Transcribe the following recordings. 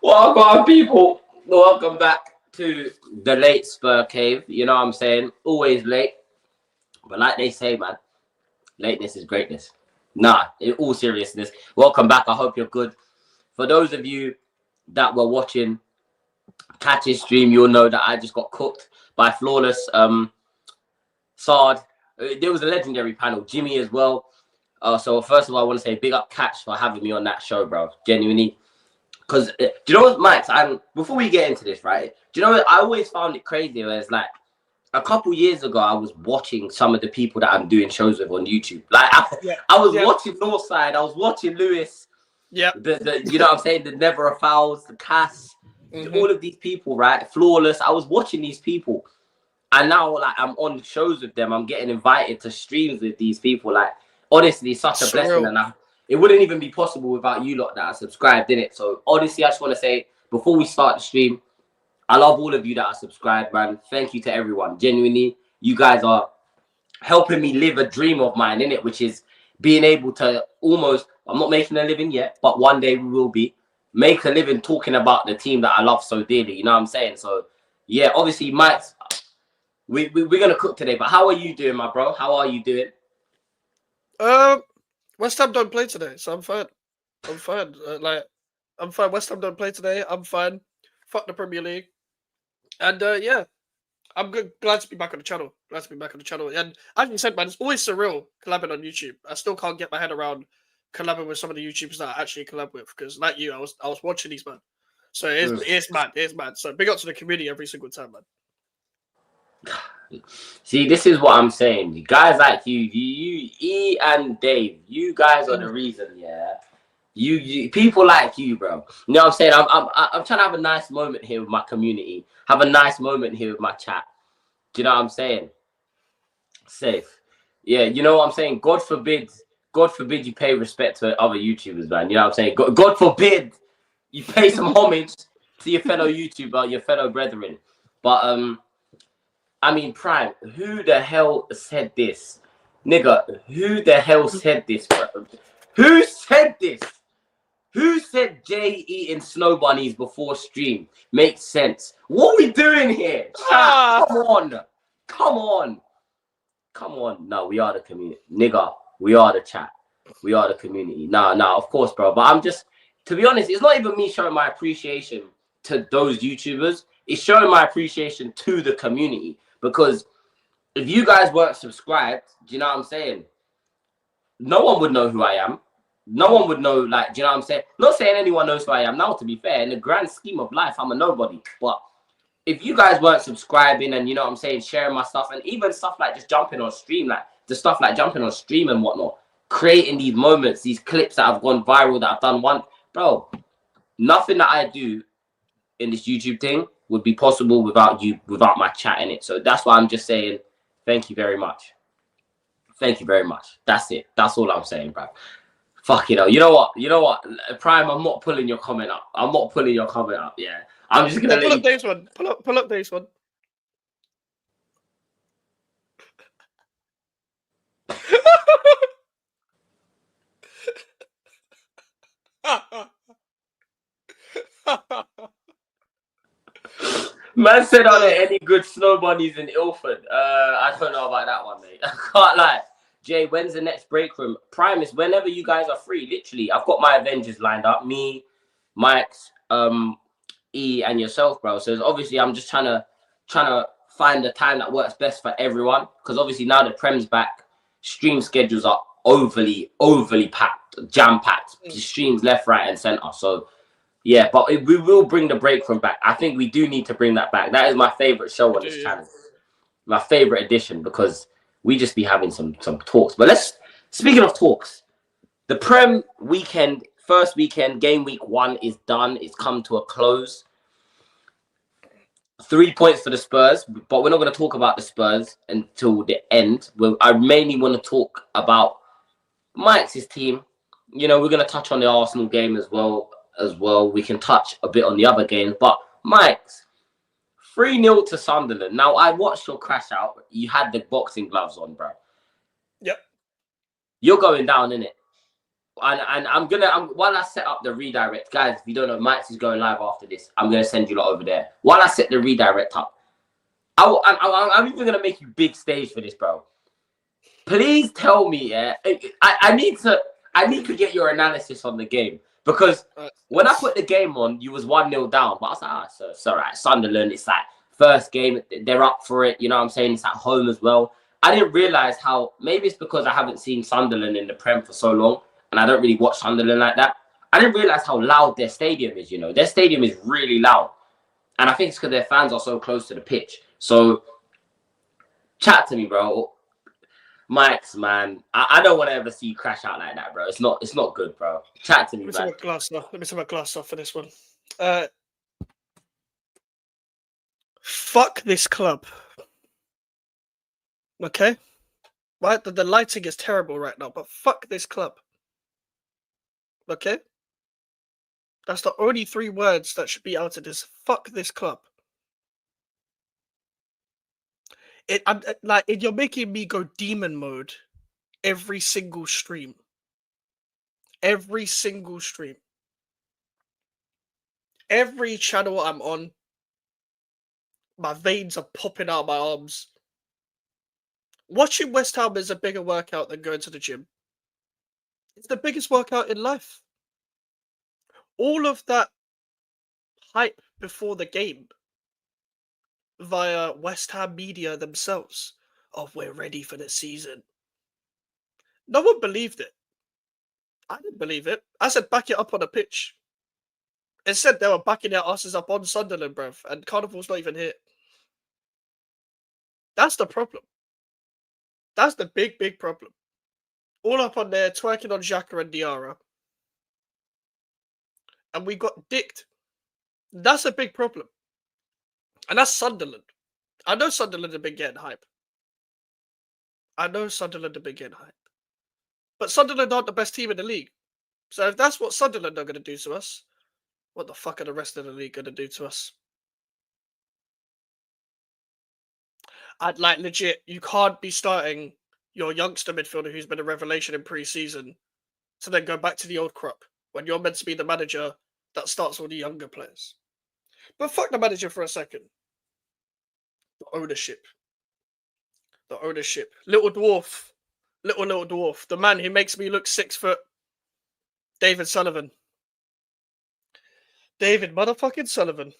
Welcome, people. Welcome back to the late Spur Cave. You know what I'm saying? Always late. But like they say, man, lateness is greatness. Nah, in all seriousness, welcome back. I hope you're good. For those of you that were watching Catch's stream, you'll know that I just got cooked by Flawless. Sard. There was a legendary panel. Jimmy as well. So first of all, I want to say big up Catch for having me on that show, bro. Genuinely. Because do you know what, Mike? And before we get into this, right? Do you know what? I always found it crazy. Where it's like a couple years ago, I was watching some of the people that I'm doing shows with on YouTube. Like I was watching Northside. I was watching Lewis. Yeah. You know what I'm saying? The Never a Fouls, the Cass, all of these people, right? Flawless. I was watching these people, and now like I'm on shows with them. I'm getting invited to streams with these people. Like honestly, such a blessing, and it wouldn't even be possible without you lot that are subscribed, innit? So honestly, I just want to say, before we start the stream, I love all of you that are subscribed, man. Thank you to everyone. Genuinely, you guys are helping me live a dream of mine, innit? Which is being able to almost, I'm not making a living yet, but one day we will be, make a living talking about the team that I love so dearly. You know what I'm saying? So, yeah, obviously, Mike, we're going to cook today. But how are you doing, my bro? How are you doing? West Ham don't play today, so I'm fine. I'm fine. I'm fine. West Ham don't play today. I'm fine. Fuck the Premier League. And yeah, I'm good. Glad to be back on the channel. And as you said, man, it's always surreal collabing on YouTube. I still can't get my head around collabing with some of the YouTubers that I actually collab with. Because like you, I was watching these, man. So it's mad. It's mad. So big up to the community every single time, man. See, this is what I'm saying. Guys like you, E and Dave, you guys are the reason, yeah. You people like you, bro. You know what I'm saying? I'm trying to have a nice moment here with my community. Have a nice moment here with my chat. Do you know what I'm saying? Safe. Yeah, you know what I'm saying? God forbid you pay respect to other YouTubers, man. You know what I'm saying? God forbid you pay some homage to your fellow YouTuber, your fellow brethren. But I mean, Prime, who the hell said this? Nigga, who the hell said this, bro? Who said this? Who said Jay eating snow bunnies before stream? Makes sense. What are we doing here? Chat, come on. Come on. Come on. No, we are the community. Nigga, we are the chat. We are the community. Nah, of course, bro. But I'm just, to be honest, it's not even me showing my appreciation to those YouTubers. It's showing my appreciation to the community. Because if you guys weren't subscribed, do you know what I'm saying? No one would know who I am. No one would know, like, do you know what I'm saying? Not saying anyone knows who I am now, to be fair. In the grand scheme of life, I'm a nobody. But if you guys weren't subscribing and, you know what I'm saying, sharing my stuff, and even stuff like just jumping on stream, like the stuff like jumping on stream and whatnot, creating these moments, these clips that have gone viral, that I've done one, bro, nothing that I do in this YouTube thing would be possible without you, without my chat in it. So that's why I'm just saying thank you very much. Thank you very much. That's it. That's all I'm saying, bro. Fuck it up. You know what? Prime, I'm not pulling your comment up. I'm not pulling your comment up, yeah. I'm just gonna pull up this one. Pull up this one. Man said, are there any good snow bunnies in Ilford? I don't know about that one, mate. I can't lie. Jay, when's the next break room? Prime is whenever you guys are free. Literally, I've got my Avengers lined up. Me, Mike's, E, and yourself, bro. So obviously, I'm just trying to find the time that works best for everyone. Because obviously now the Prem's back, stream schedules are overly packed, jam-packed. Streams left, right, and center. So yeah, but we will bring the break room back. I think we do need to bring that back. That is my favorite show on this channel. My favorite edition, because we just be having some talks. But speaking of talks, the Prem weekend, first weekend, game week 1 is done. It's come to a close. 3 points for the Spurs, but we're not going to talk about the Spurs until the end. I mainly want to talk about Mike's team. You know, we're going to touch on the Arsenal game as well. We can touch a bit on the other games, but Mike's 3-0 to Sunderland. Now, I watched your crash out. You had the boxing gloves on, bro. Yep. You're going down, innit? and while I set up the redirect, guys, if you don't know, Mike's is going live after this. I'm gonna send you lot over there. While I set the redirect up, I'm even gonna make you big stage for this, bro. Please tell me, yeah. I need to get your analysis on the game, because when I put the game on, you was 1-0 down, but I was like, so it's all right. Sunderland, it's like first game, they're up for it. You know what I'm saying? It's at home as well. I didn't realize how, maybe it's because I haven't seen Sunderland in the Prem for so long, and I don't really watch Sunderland like that. I didn't realize how loud their stadium is. You know, their stadium is really loud, and I think it's because their fans are so close to the pitch. So, chat to me, bro. MIKEZ, man, I don't want to ever see you crash out like that, bro. It's not good, bro. Chat to me, man. Let me take my glass off for this one. Fuck this club. Okay? Right? The lighting is terrible right now, but fuck this club. Okay? That's the only 3 words that should be out of this. Fuck this club. You're making me go demon mode every single stream. Every single stream. Every channel I'm on, my veins are popping out my arms. Watching West Ham is a bigger workout than going to the gym. It's the biggest workout in life. All of that hype before the game via West Ham media themselves. Oh, we're ready for the season. No one believed it. I didn't believe it. I said back it up on a pitch. Instead, they were backing their asses up on Sunderland, bruv. And Carnival's not even here. That's the problem. That's the big, big problem. All up on there, twerking on Xhaka and Diarra. And we got dicked. That's a big problem. And that's Sunderland. I know Sunderland have been getting hype. But Sunderland aren't the best team in the league. So if that's what Sunderland are going to do to us, what the fuck are the rest of the league going to do to us? I'd like legit, you can't be starting your youngster midfielder who's been a revelation in pre-season to then go back to the old crop when you're meant to be the manager that starts all the younger players. But fuck the manager for a second. The ownership. Little dwarf. Little dwarf. The man who makes me look 6 foot. David Sullivan. David motherfucking Sullivan.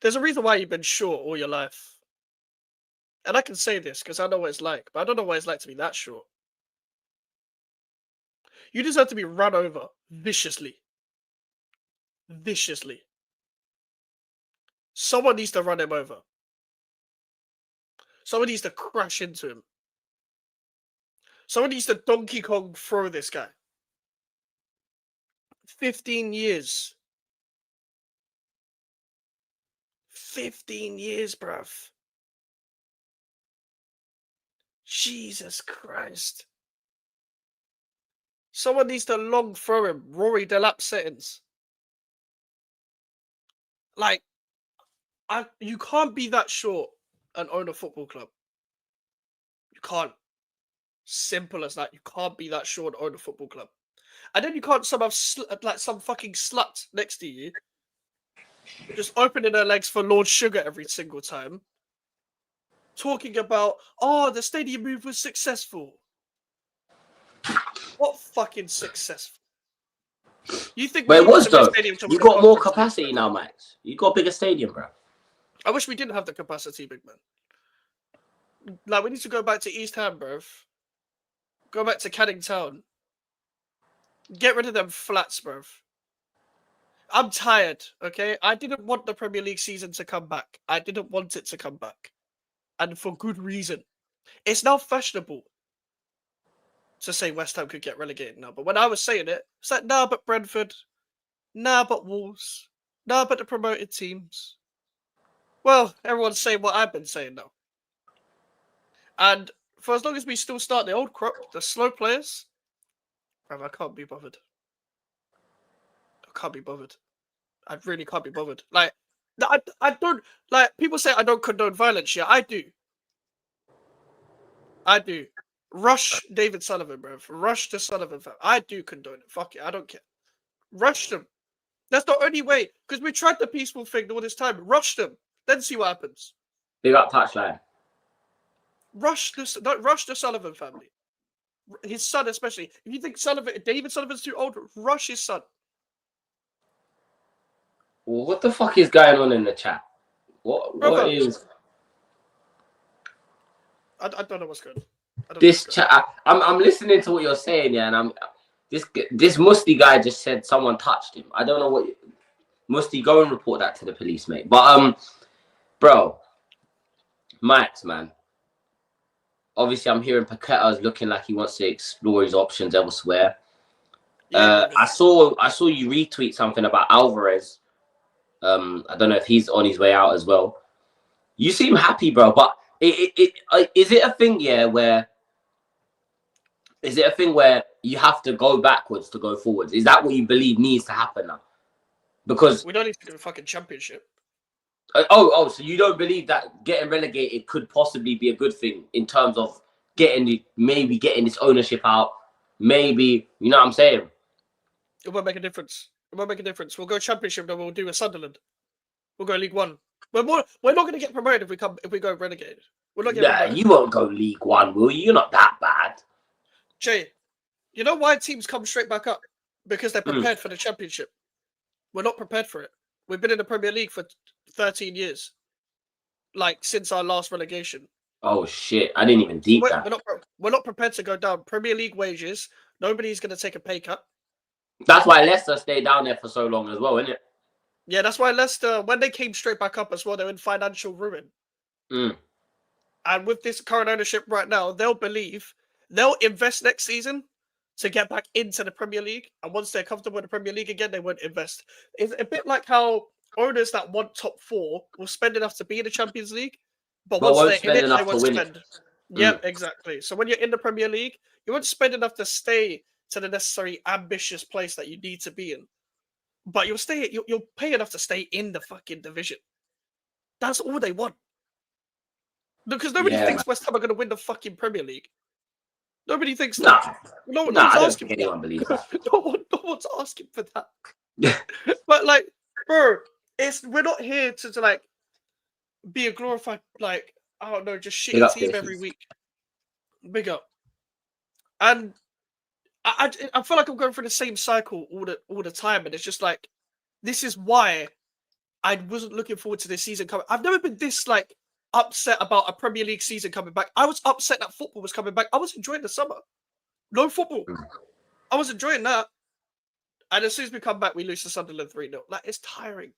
There's a reason why you've been short all your life. And I can say this because I know what it's like, but I don't know what it's like to be that short. You deserve to be run over viciously. Viciously. Someone needs to run him over. Someone needs to crash into him. Someone needs to Donkey Kong throw this guy. 15 years. 15 years, bruv. Jesus Christ. Someone needs to long throw him. Rory Delap settings. Like, you can't be that short and own a football club. You can't. Simple as that. You can't be that short and own a football club. And then you can't somehow, like some fucking slut next to you, just opening her legs for Lord Sugar every single time, talking about, oh, the stadium move was successful. What fucking successful? You think? But it was though. You got more capacity now, Max. You got a bigger stadium, bro. I wish we didn't have the capacity, big man. Like, we need to go back to East Ham, bro. Go back to Canning Town. Get rid of them flats, bro. I'm tired, okay? I didn't want the Premier League season to come back. I didn't want it to come back. And for good reason. It's now fashionable to say West Ham could get relegated now. But when I was saying it, it's like, nah, but Brentford. Nah, but Wolves. Nah, but the promoted teams. Well, everyone's saying what I've been saying now. And for as long as we still start the old crop, the slow players, I can't be bothered. I really can't be bothered. Like, I don't, like, people say I don't condone violence. Yeah, I do. Rush David Sullivan, bro. Rush the Sullivan family. I do condone it. Fuck it. I don't care. Rush them. That's the only way. Because we tried the peaceful thing all this time. Rush them. Then see what happens. Big up touchline. Rush the Sullivan family. His son, especially. If you think David Sullivan's too old, rush his son. Well, what the fuck is going on in the chat? What is? I don't know what's going on. This chat. I'm listening to what you're saying, yeah, and this Musty guy just said someone touched him. I don't know what. Musty, go and report that to the police, mate. But bro, Mikez, man. Obviously, I'm hearing Paqueta's looking like he wants to explore his options elsewhere. Yeah, I saw you retweet something about Alvarez. I don't know if he's on his way out as well. You seem happy, bro. But is it a thing, yeah, where you have to go backwards to go forwards? Is that what you believe needs to happen now? Because we don't need to do a fucking championship. So you don't believe that getting relegated could possibly be a good thing in terms of getting this ownership out? Maybe, you know what I'm saying? It won't make a difference. It won't make a difference. We'll go championship, then we'll do a Sunderland. We'll go League One. We're not going to get promoted if we go relegated. We're not getting promoted. You won't go League One, will you? You're not that bad. Jay, you know why teams come straight back up? Because they're prepared for the championship. We're not prepared for it. We've been in the Premier League for 13 years. Like, since our last relegation. Oh, shit. I didn't even deep that. We're not prepared to go down. Premier League wages. Nobody's going to take a pay cut. That's why Leicester stayed down there for so long as well, isn't it? Yeah, that's why Leicester, when they came straight back up as well, they're in financial ruin. And with this current ownership right now, they'll invest next season to get back into the Premier League. And once they're comfortable in the Premier League again, they won't invest. It's a bit like how owners that want top four will spend enough to be in the Champions League, but once they're in it, they won't spend. Yeah, exactly. So when you're in the Premier League, you won't spend enough to stay to the necessary ambitious place that you need to be in. But you'll pay enough to stay in the fucking division. That's all they want. Because nobody thinks West Ham are going to win the fucking Premier League. Nobody thinks that. No one's asking for that. Believe that. no one's asking for that. But like, bro, we're not here to like be a glorified, like, I don't know, just shitty team every week. Big up. And I feel like I'm going through the same cycle all the time, and it's just like, this is why I wasn't looking forward to this season coming. I've never been this like upset about a Premier League season coming back. I was upset that football was coming back. I was enjoying the summer. No football. I was enjoying that. And as soon as we come back, we lose to Sunderland 3-0. Like, it's tiring.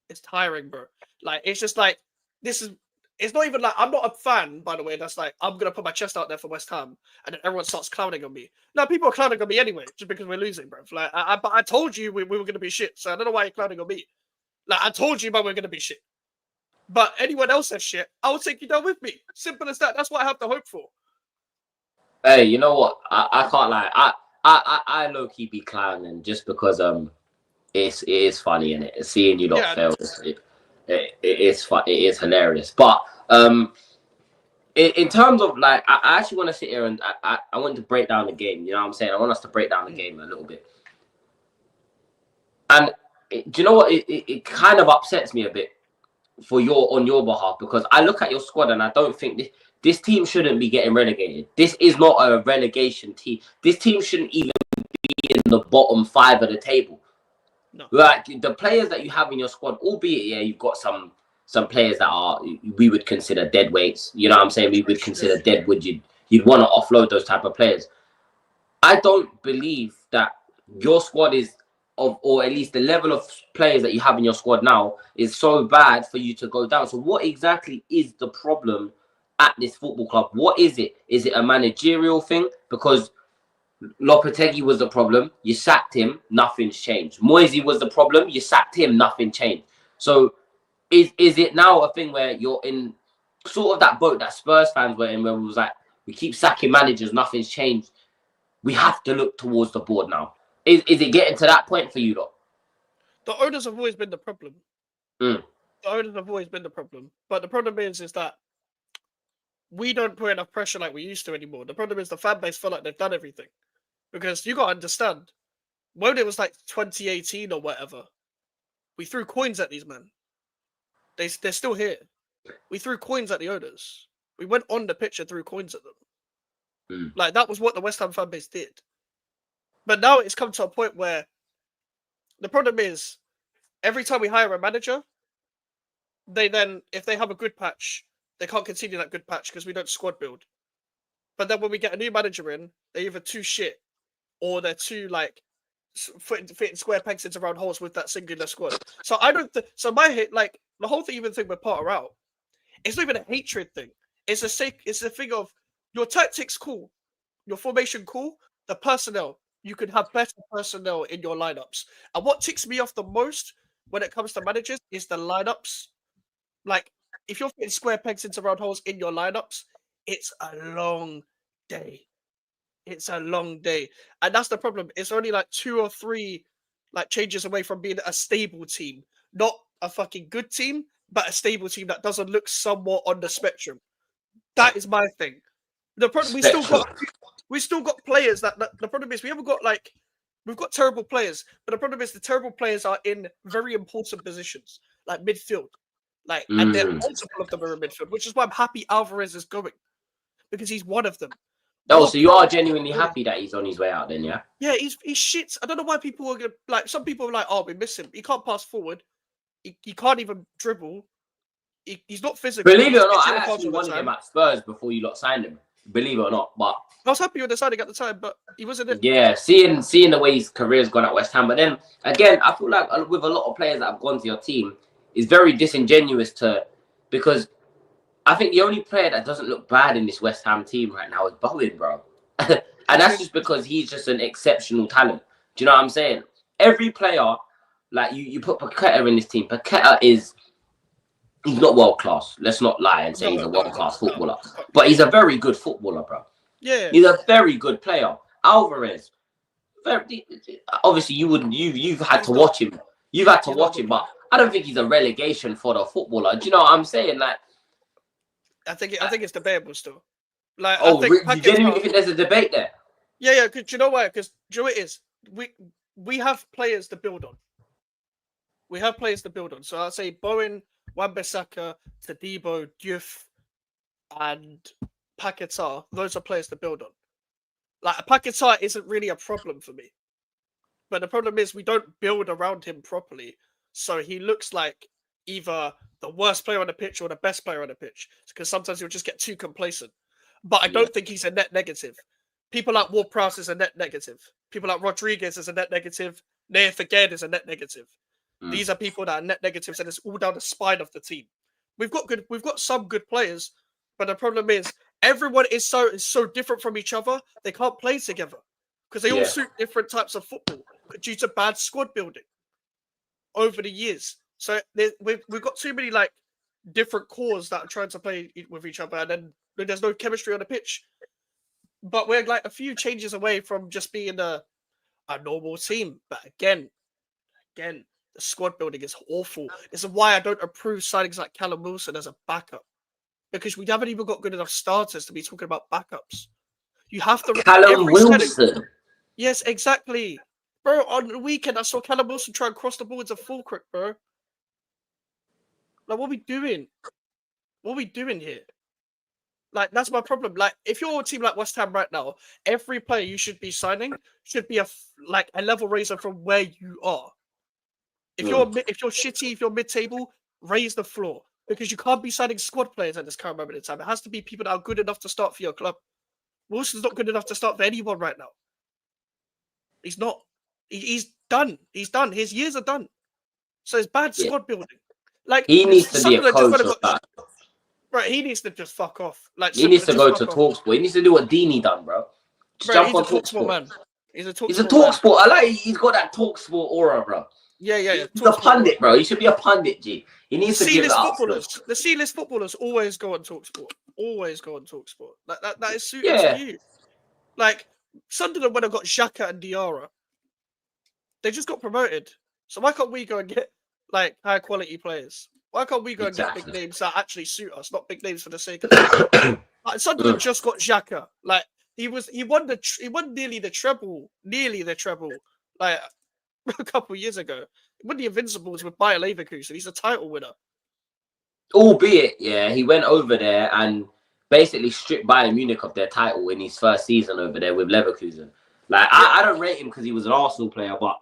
It's tiring, bro. Like, it's just like, it's not even like, I'm not a fan, by the way, that's like, I'm going to put my chest out there for West Ham, and then everyone starts clowning on me. No, people are clowning on me anyway, just because we're losing, bro. Like, but I told you we were going to be shit, so I don't know why you're clowning on me. Like, I told you, but we're going to be shit. But anyone else says shit, I will take you down with me. Simple as that. That's what I have to hope for. Hey, you know what? I can't lie. I low key be clowning just because it is funny, and it seeing you lot fail. It is fun. It is hilarious. But in terms of like, I actually want to sit here and I want to break down the game. You know what I'm saying? I want us to break down the game a little bit. And do you know what? It kind of upsets me a bit on your behalf, because I look at your squad and I don't think this team shouldn't be getting relegated. This is not a relegation team. This team shouldn't even be in the bottom 5 of the table. No. Like, the players that you have in your squad, albeit you've got some players that we would consider dead weights. You know what I'm saying? We would consider dead wood. You'd want to offload those type of players. I don't believe that your squad is or at least the level of players that you have in your squad now is so bad for you to go down. So what exactly is the problem at this football club? What is it? Is it a managerial thing? Because Lopetegui was the problem. You sacked him. Nothing's changed. Moisey was the problem. You sacked him. Nothing changed. So is it now a thing where you're in sort of that boat that Spurs fans were in, where we was like, we keep sacking managers. Nothing's changed. We have to look towards the board now. Is it getting to that point for you, though? The owners have always been the problem. The owners have always been the problem. But the problem is that we don't put enough pressure like we used to anymore. The problem is the fan base feel like they've done everything. Because you got to understand, when it was like 2018 or whatever, we threw coins at these men. They're still here. We threw coins at the owners. We went on the pitch and threw coins at them. Like, that was what the West Ham fan base did. But now it's come to a point where the problem is, every time we hire a manager, they then, if they have a good patch, they can't continue that good patch because we don't squad build. But then when we get a new manager in, they're either too shit or they're too, like, fitting square pegs into round holes with that singular squad. So I don't so my hit, like, the whole thing, even thing with Potter out, it's not even a hatred thing. It's a thing of your tactics cool, your formation cool, the personnel. You can have better personnel in your lineups. And what ticks me off the most when it comes to managers is the lineups. Like, if you're fitting square pegs into round holes in your lineups, it's a long day. It's a long day. And that's the problem. It's only like 2 or 3 like changes away from being a stable team. Not a fucking good team, but a stable team that doesn't look somewhat on the spectrum. That is my thing. The problem we still got players that the problem is we've got terrible players, but the problem is the terrible players are in very important positions, like midfield. Like, and then multiple of them are in midfield, which is why I'm happy Alvarez is going. Because he's one of them. Oh, so you are genuinely happy that he's on his way out then, yeah? Yeah, he's shit. I don't know why people are gonna, like, some people are like, oh, we miss him. He can't pass forward. He can't even dribble. He's not physical. Believe it or not, I actually wanted him at Spurs before you lot signed him. Believe it or not, but I was happy with the signing at the time, but he wasn't it. Yeah, seeing the way his career's gone at West Ham, but then again, I feel like with a lot of players that have gone to your team, it's very disingenuous because I think the only player that doesn't look bad in this West Ham team right now is Bowen, bro. And that's just because he's just an exceptional talent. Do you know what I'm saying? Every player, like you put Paqueta in this team. Paqueta he's not world class. Let's not lie and say he's a world class footballer. But he's a very good footballer, bro. Yeah. He's a very good player. Alvarez, obviously you've had to watch him. You've had to watch him, but I don't think he's a relegation for the footballer. Do you know what I'm saying? Like, I think it's debatable still. Like, oh, I think you genuinely think there's a debate there? Yeah. Because you know why? Because you know it is. We have players to build on. So I'll say Bowen, Wan-Bissaka, Tadibo, Diouf, and Paquetá. Those are players to build on. Like, Paquetá isn't really a problem for me. But the problem is we don't build around him properly. So he looks like either the worst player on the pitch or the best player on the pitch. Because sometimes he'll just get too complacent. But I don't think he's a net negative. People like Ward-Prowse is a net negative. People like Rodriguez is a net negative. Naya Faged is a net negative. These are people that are net negatives, and it's all down the spine of the team. We've got some good players, but the problem is everyone is so different from each other. They can't play together because they all suit different types of football due to bad squad building over the years. So we've got too many like different cores that are trying to play with each other, and then there's no chemistry on the pitch. But we're like a few changes away from just being a normal team. But again, the squad building is awful. This is why I don't approve signings like Callum Wilson as a backup. Because we haven't even got good enough starters to be talking about backups. You have to... Callum Wilson? Yes, exactly. Bro, on the weekend, I saw Callum Wilson try and cross the ball into Fulcrook, bro. Like, what are we doing? What are we doing here? Like, that's my problem. Like, if you're a team like West Ham right now, every player you should be signing should be a level raiser from where you are. If you're shitty, if you're mid-table, raise the floor. Because you can't be signing squad players at this current moment in time. It has to be people that are good enough to start for your club. Wilson's not good enough to start for anyone right now. He's not. He's done. He's done. His years are done. So it's bad squad building. Like, he needs to be a coach of that. Right, he needs to just fuck off. Like, he needs to go to TalkSport. He needs to do what Dini done, bro. Jump on TalkSport, man. He's a TalkSport. I like. He's got that TalkSport aura, bro. Yeah. He's a pundit, bro. He should be a pundit, G. He needs to give it up. The C-list footballers always go on TalkSport. Like, that is suited to you. Like, Sunderland when I got Xhaka and Diarra, they just got promoted. So why can't we go and get like high quality players? Why can't we go and get big names that actually suit us, not big names for the sake of it? Like, Sunderland just got Xhaka. Like he won nearly the treble, like a couple of years ago. He won the Invincibles with Bayer Leverkusen. He's a title winner. Albeit, yeah, he went over there and basically stripped Bayern Munich of their title in his first season over there with Leverkusen. Like, I don't rate him because he was an Arsenal player, but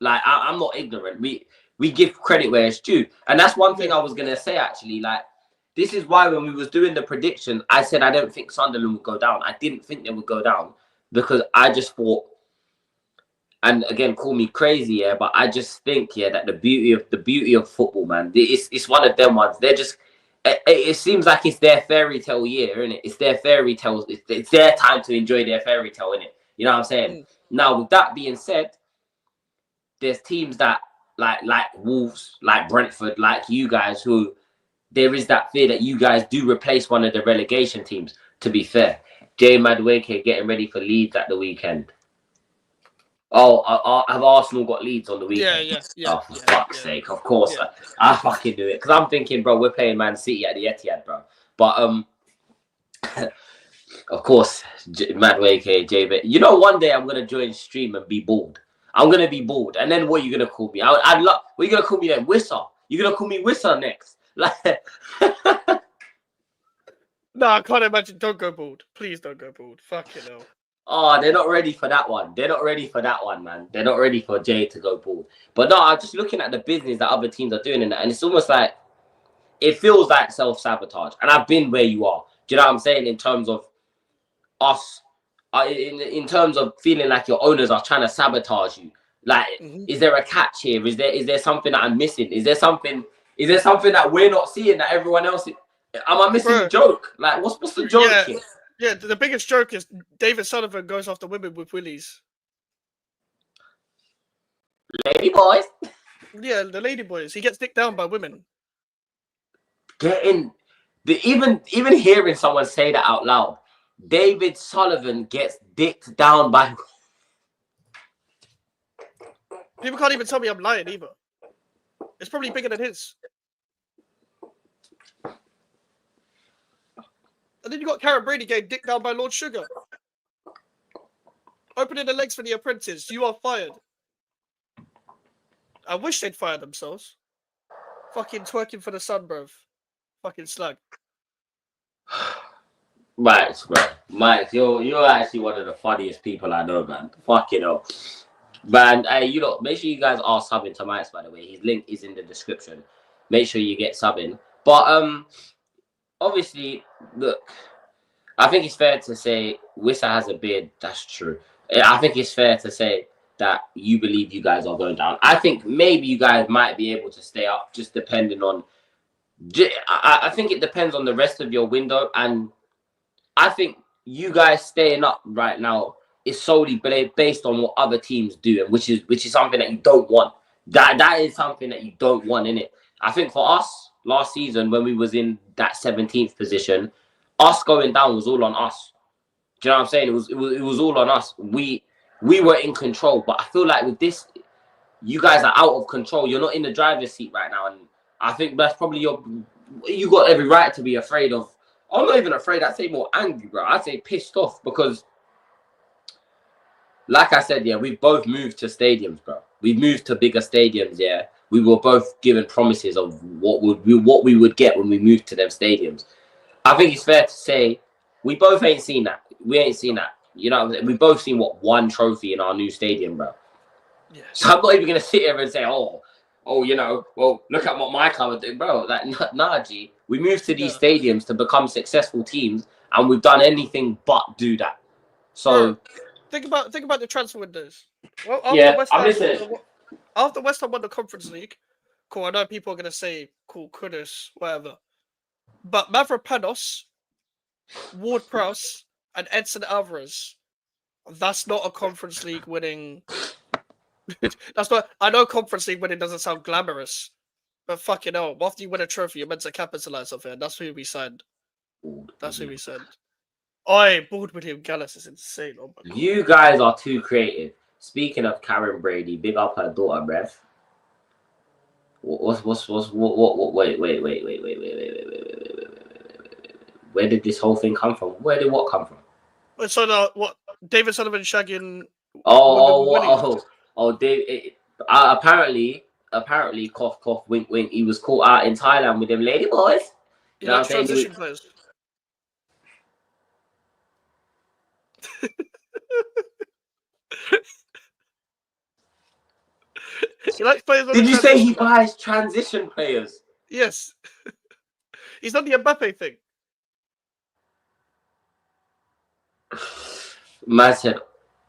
like, I'm not ignorant. We give credit where it's due, and that's one thing I was gonna say actually. Like, this is why when we was doing the prediction, I said I don't think Sunderland would go down. I didn't think they would go down because I just thought. And again, call me crazy, yeah, but I just think, yeah, that the beauty of football, man, it's one of them ones. They're just, it seems like it's their fairy tale year, isn't it? It's their fairy tales. It's their time to enjoy their fairy tale, innit? You know what I'm saying? Now, with that being said, there's teams that like Wolves, like Brentford, like you guys, who there is that fear that you guys do replace one of the relegation teams. To be fair, Jay MIKEZ getting ready for Leeds at the weekend. Oh, have Arsenal got Leeds on the weekend? Yeah. Oh, for fuck's sake! Of course, I fucking do it because I'm thinking, bro, we're playing Man City at the Etihad, bro. But of course, MIKEZ, Jay. You know, one day I'm gonna join stream and be bored. I'm gonna be bored, and then what are you gonna call me? I'd love. What are you gonna call me then? Whistle. You're gonna call me Whistle next? Like. No, I can't imagine. Don't go bald. Please don't go bald. Fucking hell. Oh, they're not ready for that one. They're not ready for that one, man. They're not ready for Jay to go bald. But no, I'm just looking at the business that other teams are doing, and it's almost like it feels like self-sabotage. And I've been where you are. Do you know what I'm saying? In terms of us, in terms of feeling like your owners are trying to sabotage you. Like, is there a catch here? Is there something that I'm missing? Is there something that we're not seeing that everyone else is? Am I missing the joke? Like, what's the joke here? Yeah, the biggest joke is David Sullivan goes after women with willies. Lady boys. Yeah, the lady boys. He gets dicked down by women. Even hearing someone say that out loud, David Sullivan gets dicked down by. People can't even tell me I'm lying either. It's probably bigger than his. And then you got Karen Brady getting dicked down by Lord Sugar. Opening the legs for The Apprentice. You are fired. I wish they'd fire themselves. Fucking twerking for the sun, bruv. Fucking slag. Right, bro. Mike, you're actually one of the funniest people I know, man. Fucking hell. Man, you know, make sure you guys are subbing to Mike's, by the way. His link is in the description. Make sure you get subbing. But obviously, look, I think it's fair to say Wissa has a beard. That's true. I think it's fair to say that you believe you guys are going down. I think maybe you guys might be able to stay up, just depending on. I think it depends on the rest of your window, and I think you guys staying up right now is solely based on what other teams do, and which is something that you don't want. That is something that you don't want, innit? I think for us last season when we was in that 17th position, us going down was all on us. Do you know what I'm saying? It was all on us. We were in control, but I feel like with this, you guys are out of control. You're not in the driver's seat right now, and I think that's probably you got every right to be afraid of. I'm not even afraid. I'd say more angry, bro. I'd say pissed off because, like I said, yeah, we've both moved to stadiums, bro. We've moved to bigger stadiums, yeah. We were both given promises of what we would get when we moved to them stadiums. I think it's fair to say we both ain't seen that. We ain't seen that. You know, we both seen one trophy in our new stadium, bro. Yeah. So I'm not even gonna sit here and say, oh, you know, well, look at what my club did, bro. Like, nah, G. We moved to these stadiums to become successful teams, and we've done anything but do that. So think about the transfer windows. Well, after West Ham won the Conference League, cool. I know people are gonna say, cool, Kudus, whatever. But Mavropanos, Ward-Prowse, and Edson Alvarez, that's not a Conference League winning. That's not. I know Conference League winning doesn't sound glamorous, but fucking hell, after you win a trophy, you're meant to capitalize off it. And that's who we signed. That's who we signed. Oi, bored with him. Gallus is insane. Oh my God. You guys are too creative. Speaking of Karen Brady, big up her daughter, bruv. Wait. where did this whole thing come from? Where did what come from? So what? David Sullivan shagging Dave. Apparently, cough, cough, wink, wink. He was caught out in Thailand with them lady boys. He You know what I'm likes saying? transition players. He likes players. Did you say he buys transition players? Yes. He's done the Mbappe thing. Man said,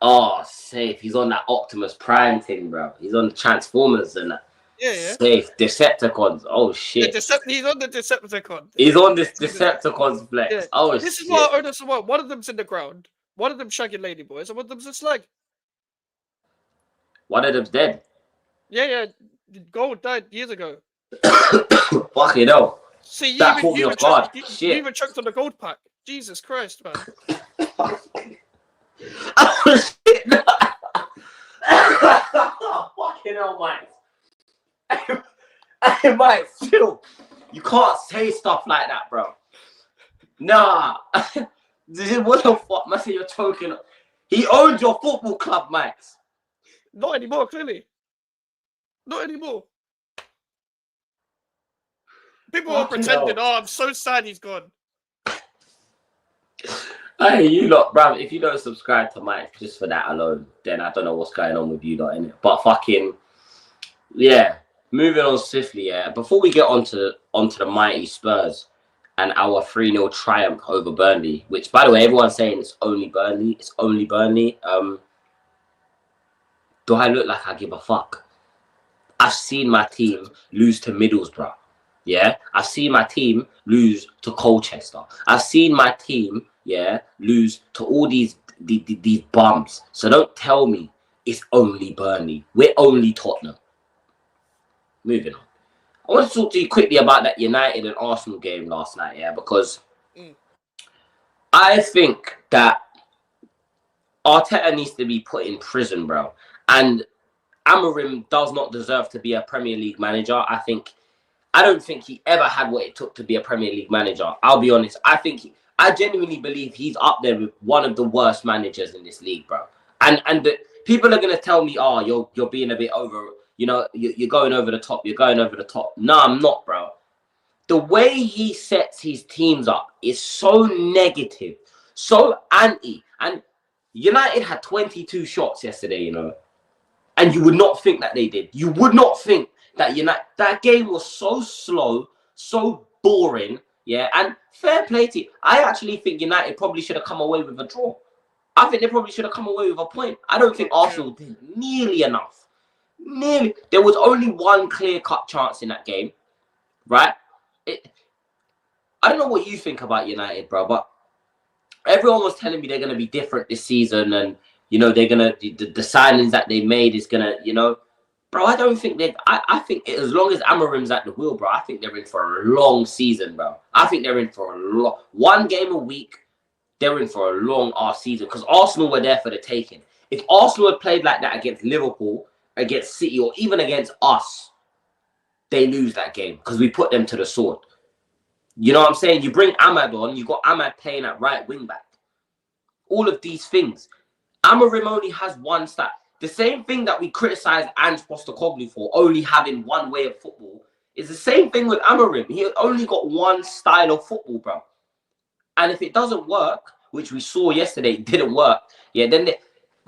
"Oh, safe. He's on that Optimus Prime thing, bro. He's on the Transformers and that. Yeah. Safe. Decepticons. Oh shit. He's on the Decepticon. He's on this Decepticons flex. Yeah. Oh this shit. is what I noticed. One of them's in the ground. One of them shagging ladyboys, and one of them's a slag. One of them's dead. Yeah. Gold died years ago. Fucking hell. See, you That even, caught me you, off even guard. chucked, Shit. you even chucked on the gold pack. Jesus Christ, man. Oh shit. Fucking hell, Mike. Hey, Mike, chill. You can't say stuff like that, bro. Nah. What the fuck? Man, say you're choking. He owns your football club, Mike. Not anymore, clearly. Not anymore. People are pretending, I'm so sad he's gone. Hey, you lot, bruv, if you don't subscribe to Mike just for that alone, then I don't know what's going on with you lot, innit? But fucking, yeah. Moving on swiftly, yeah. Before we get onto the mighty Spurs and our 3-0 triumph over Burnley, which, by the way, everyone's saying it's only Burnley. It's only Burnley. Do I look like I give a fuck? I've seen my team lose to Middlesbrough. Yeah, I've seen my team lose to Colchester. I've seen my team, lose to all these bums. So don't tell me it's only Burnley. We're only Tottenham. Moving on. I want to talk to you quickly about that United and Arsenal game last night, because I think that Arteta needs to be put in prison, bro. And Amorim does not deserve to be a Premier League manager. I don't think he ever had what it took to be a Premier League manager. I'll be honest. I genuinely believe he's up there with one of the worst managers in this league, bro. And people are gonna tell me, "Oh, you're being a bit over. You're going over the top. You're going over the top." No, I'm not, bro. The way he sets his teams up is so negative, so anti. And United had 22 shots yesterday, and you would not think that they did. You would not think that that game was so slow, so boring, and fair play to you. I actually think United probably should have come away with a draw. I think they probably should have come away with a point. I don't think Arsenal did nearly enough. There was only one clear-cut chance in that game, right? I don't know what you think about United, bro, but everyone was telling me they're going to be different this season, and they're gonna the signings that they made is gonna, bro. I don't think they. I think as long as Amorim's at the wheel, bro, I think they're in for a long season, bro. I think they're in for one game a week. They're in for a long season because Arsenal were there for the taking. If Arsenal had played like that against Liverpool, against City, or even against us, they lose that game because we put them to the sword. You know what I'm saying? You bring Ahmad on, you got Ahmad playing at right wing back. All of these things. Amorim only has one stat. The same thing that we criticize Ange Postecoglou for, only having one way of football, is the same thing with Amorim. He only got one style of football, bro. And if it doesn't work, which we saw yesterday, it didn't work. Then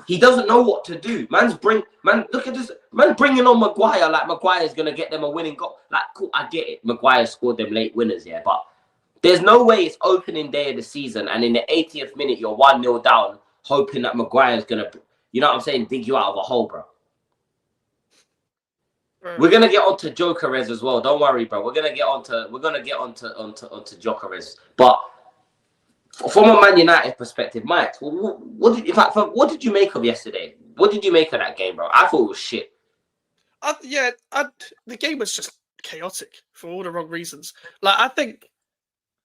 he doesn't know what to do. Look at this. Man bringing on Maguire, like Maguire's going to get them a winning goal. Like, cool, I get it. Maguire scored them late winners, but there's no way it's opening day of the season and in the 80th minute, you're 1-0 down, hoping that Maguire's going to, dig you out of a hole, bro. We're gonna get onto Gyökeres as well. Don't worry, bro. We're gonna get onto Gyökeres. But from a Man United perspective, Mike, what did you make of yesterday? What did you make of that game, bro? I thought it was shit. The game was just chaotic for all the wrong reasons. Like, I think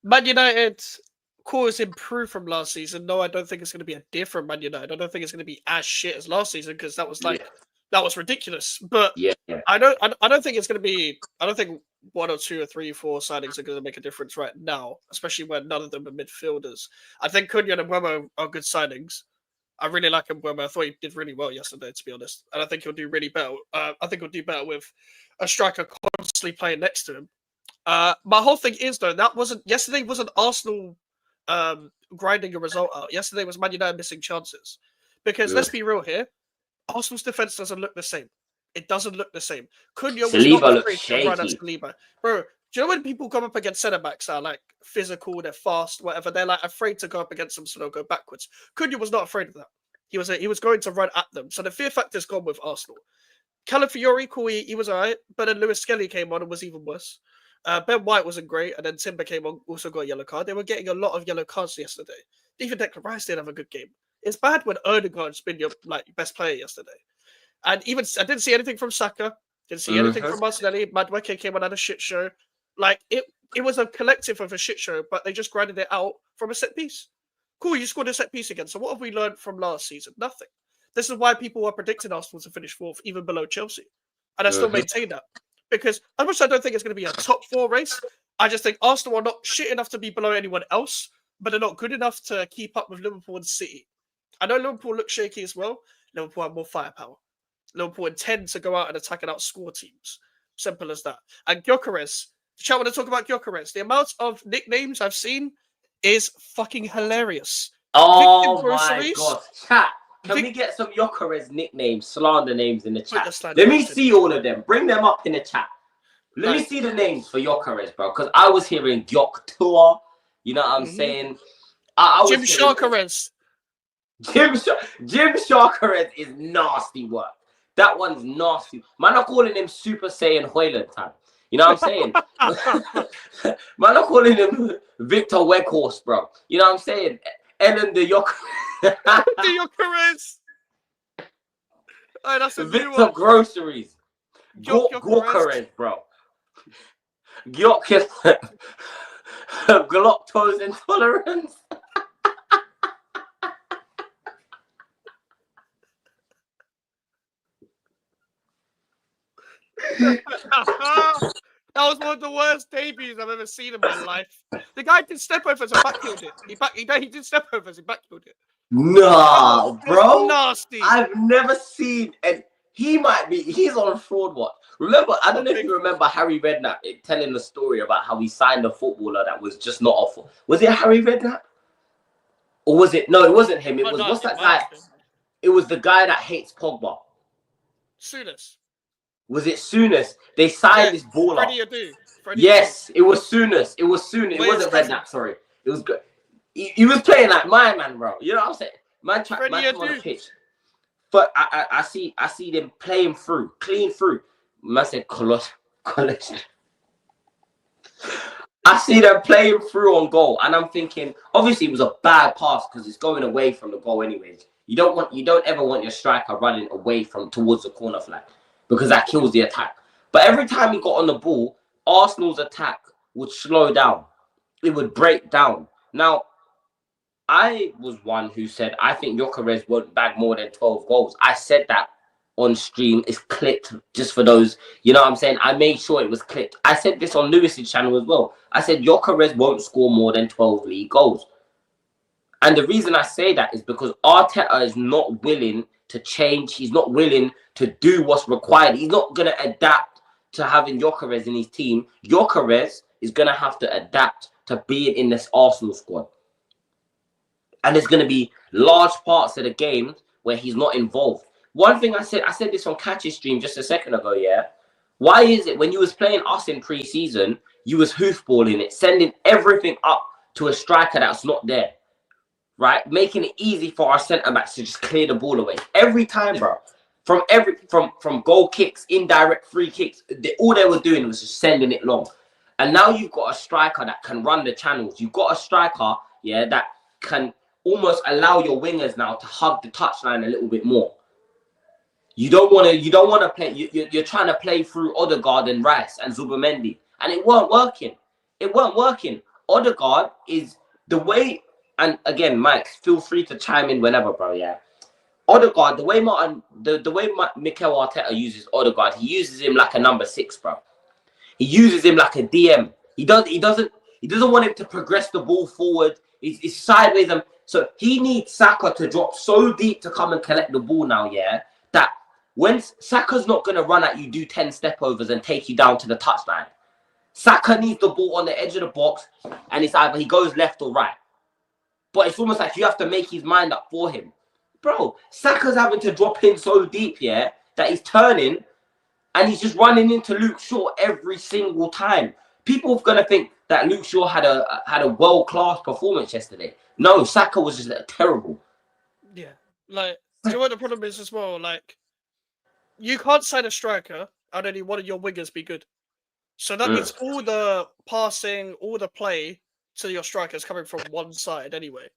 Man United's core has improved from last season. No, I don't think it's going to be a different Man United. I don't think it's going to be as shit as last season because that was that was ridiculous. But I don't think it's going to be. I don't think one or two or three, four signings are going to make a difference right now, especially when none of them are midfielders. I think Cunha and Mbeumo are good signings. I really like Mbeumo. I thought he did really well yesterday, to be honest, and I think he'll do really better. I think he'll do better with a striker constantly playing next to him. My whole thing is though yesterday wasn't Arsenal grinding a result out. Yesterday was Man United missing chances. Because let's be real here, Arsenal's defense doesn't look the same. It doesn't look the same. Cunha was not Saliba looks afraid to run at shaky. Saliba. Bro, do you know when people come up against centre backs that are like physical, they're fast, whatever, they're like afraid to go up against them so they'll go backwards. Cunha was not afraid of that. He was going to run at them. So the fear factor's gone with Arsenal. Calafiori, cool, he was alright, but then Lewis Skelly came on and was even worse. Ben White wasn't great, and then Timber came on, also got a yellow card. They were getting a lot of yellow cards yesterday. Even Declan Rice didn't have a good game. It's bad when Odegaard's been your best player yesterday. And even I didn't see anything from Saka. Didn't see anything from Martinelli. Madueke came on and had a shit show. Like it was a collective of a shit show, but they just grinded it out from a set piece. Cool, you scored a set piece again. So what have we learned from last season? Nothing. This is why people were predicting Arsenal to finish fourth, even below Chelsea. And I still maintain that. Because as much as I don't think it's going to be a top four race, I just think Arsenal are not shit enough to be below anyone else, but they're not good enough to keep up with Liverpool and City. I know Liverpool look shaky as well. Liverpool have more firepower. Liverpool intend to go out and attack and outscore teams. Simple as that. And Gyökeres, the chat want to talk about Gyökeres. The amount of nicknames I've seen is fucking hilarious. Oh my god. Chat, can we get some Gyökeres nicknames, slander names in the chat? Let me see all of them. Bring them up in the chat. Let me see the names for Gyökeres, bro. Because I was hearing Gyöktua. You know what I'm saying? Jim Gyökeres. Jim Gyökeres is nasty work. That one's nasty. Man, I'm calling him Super Saiyan Hoyland time. You know what I'm saying? Man, I'm calling him Victor Weghorst, bro. You know what I'm saying? Ellen the Gyökeres. The Gyökeres. Oh, that's a Victor Groceries. Gyökeres, bro. Gyökeres. Galactose intolerance. That was one of the worst debuts I've ever seen in my life. The guy did step overs and backheeled it. He did step overs and backheeled it. Nah, bro. Nasty. I've never seen, and he's on fraud watch. Remember, I don't know if you remember Harry Redknapp telling the story about how he signed a footballer that was just not off. Was it Harry Redknapp? Or was it? No, it wasn't him. It was, what's that guy? It was the guy that hates Pogba. Souness. Was it Souness? They signed this baller. Freddie yes, it was Souness. It was Souness. It wasn't Redknapp, sorry. It was good. He was playing like my man, bro. You know what I'm saying? Man on the pitch. But I see them playing through, clean through. Man said college. I see them playing through on goal, and I'm thinking, obviously it was a bad pass because it's going away from the goal anyways. You don't ever want your striker running away from towards the corner flag because that kills the attack. But every time he got on the ball, Arsenal's attack would slow down. It would break down. Now, I was one who said, I think Gyökeres won't bag more than 12 goals. I said that on stream. It's clipped just for those, you know what I'm saying? I made sure it was clipped. I said this on Lewis's channel as well. I said Gyökeres won't score more than 12 league goals. And the reason I say that is because Arteta is not willing to change. He's not willing to do what's required. He's not going to adapt to having Gyökeres in his team. Gyökeres is going to have to adapt to being in this Arsenal squad. And there's going to be large parts of the game where he's not involved. One thing I said this on Catch's stream just a second ago, yeah? Why is it when you was playing us in pre-season, you was hoofballing it, sending everything up to a striker that's not there, right? Making it easy for our centre-backs to just clear the ball away. Every time, bro. From goal kicks, indirect free kicks, all they were doing was just sending it long. And now you've got a striker that can run the channels. You've got a striker, yeah, that can almost allow your wingers now to hug the touchline a little bit more. You don't want to play. You're trying to play through Odegaard and Rice and Zubimendi, and it weren't working. It weren't working. Odegaard is the way, and again, Mike, feel free to chime in whenever, bro. Yeah, Odegaard, the way Mikel Arteta uses Odegaard, he uses him like a number 6, bro. He uses him like a DM. He doesn't want him to progress the ball forward. It's sideways. So he needs Saka to drop so deep to come and collect the ball now, yeah, that when Saka's not going to run at you, do 10 step overs and take you down to the touchline. Saka needs the ball on the edge of the box, and it's either he goes left or right. But it's almost like you have to make his mind up for him. Bro, Saka's having to drop in so deep, yeah, that he's turning and he's just running into Luke Shaw every single time. People are going to think that Luke Shaw had a world-class performance yesterday. No, Saka was just terrible. Yeah. Like, do you know what the problem is as well? Like, you can't sign a striker and only one of your wingers be good. So that means all the passing, all the play to your striker is coming from one side anyway.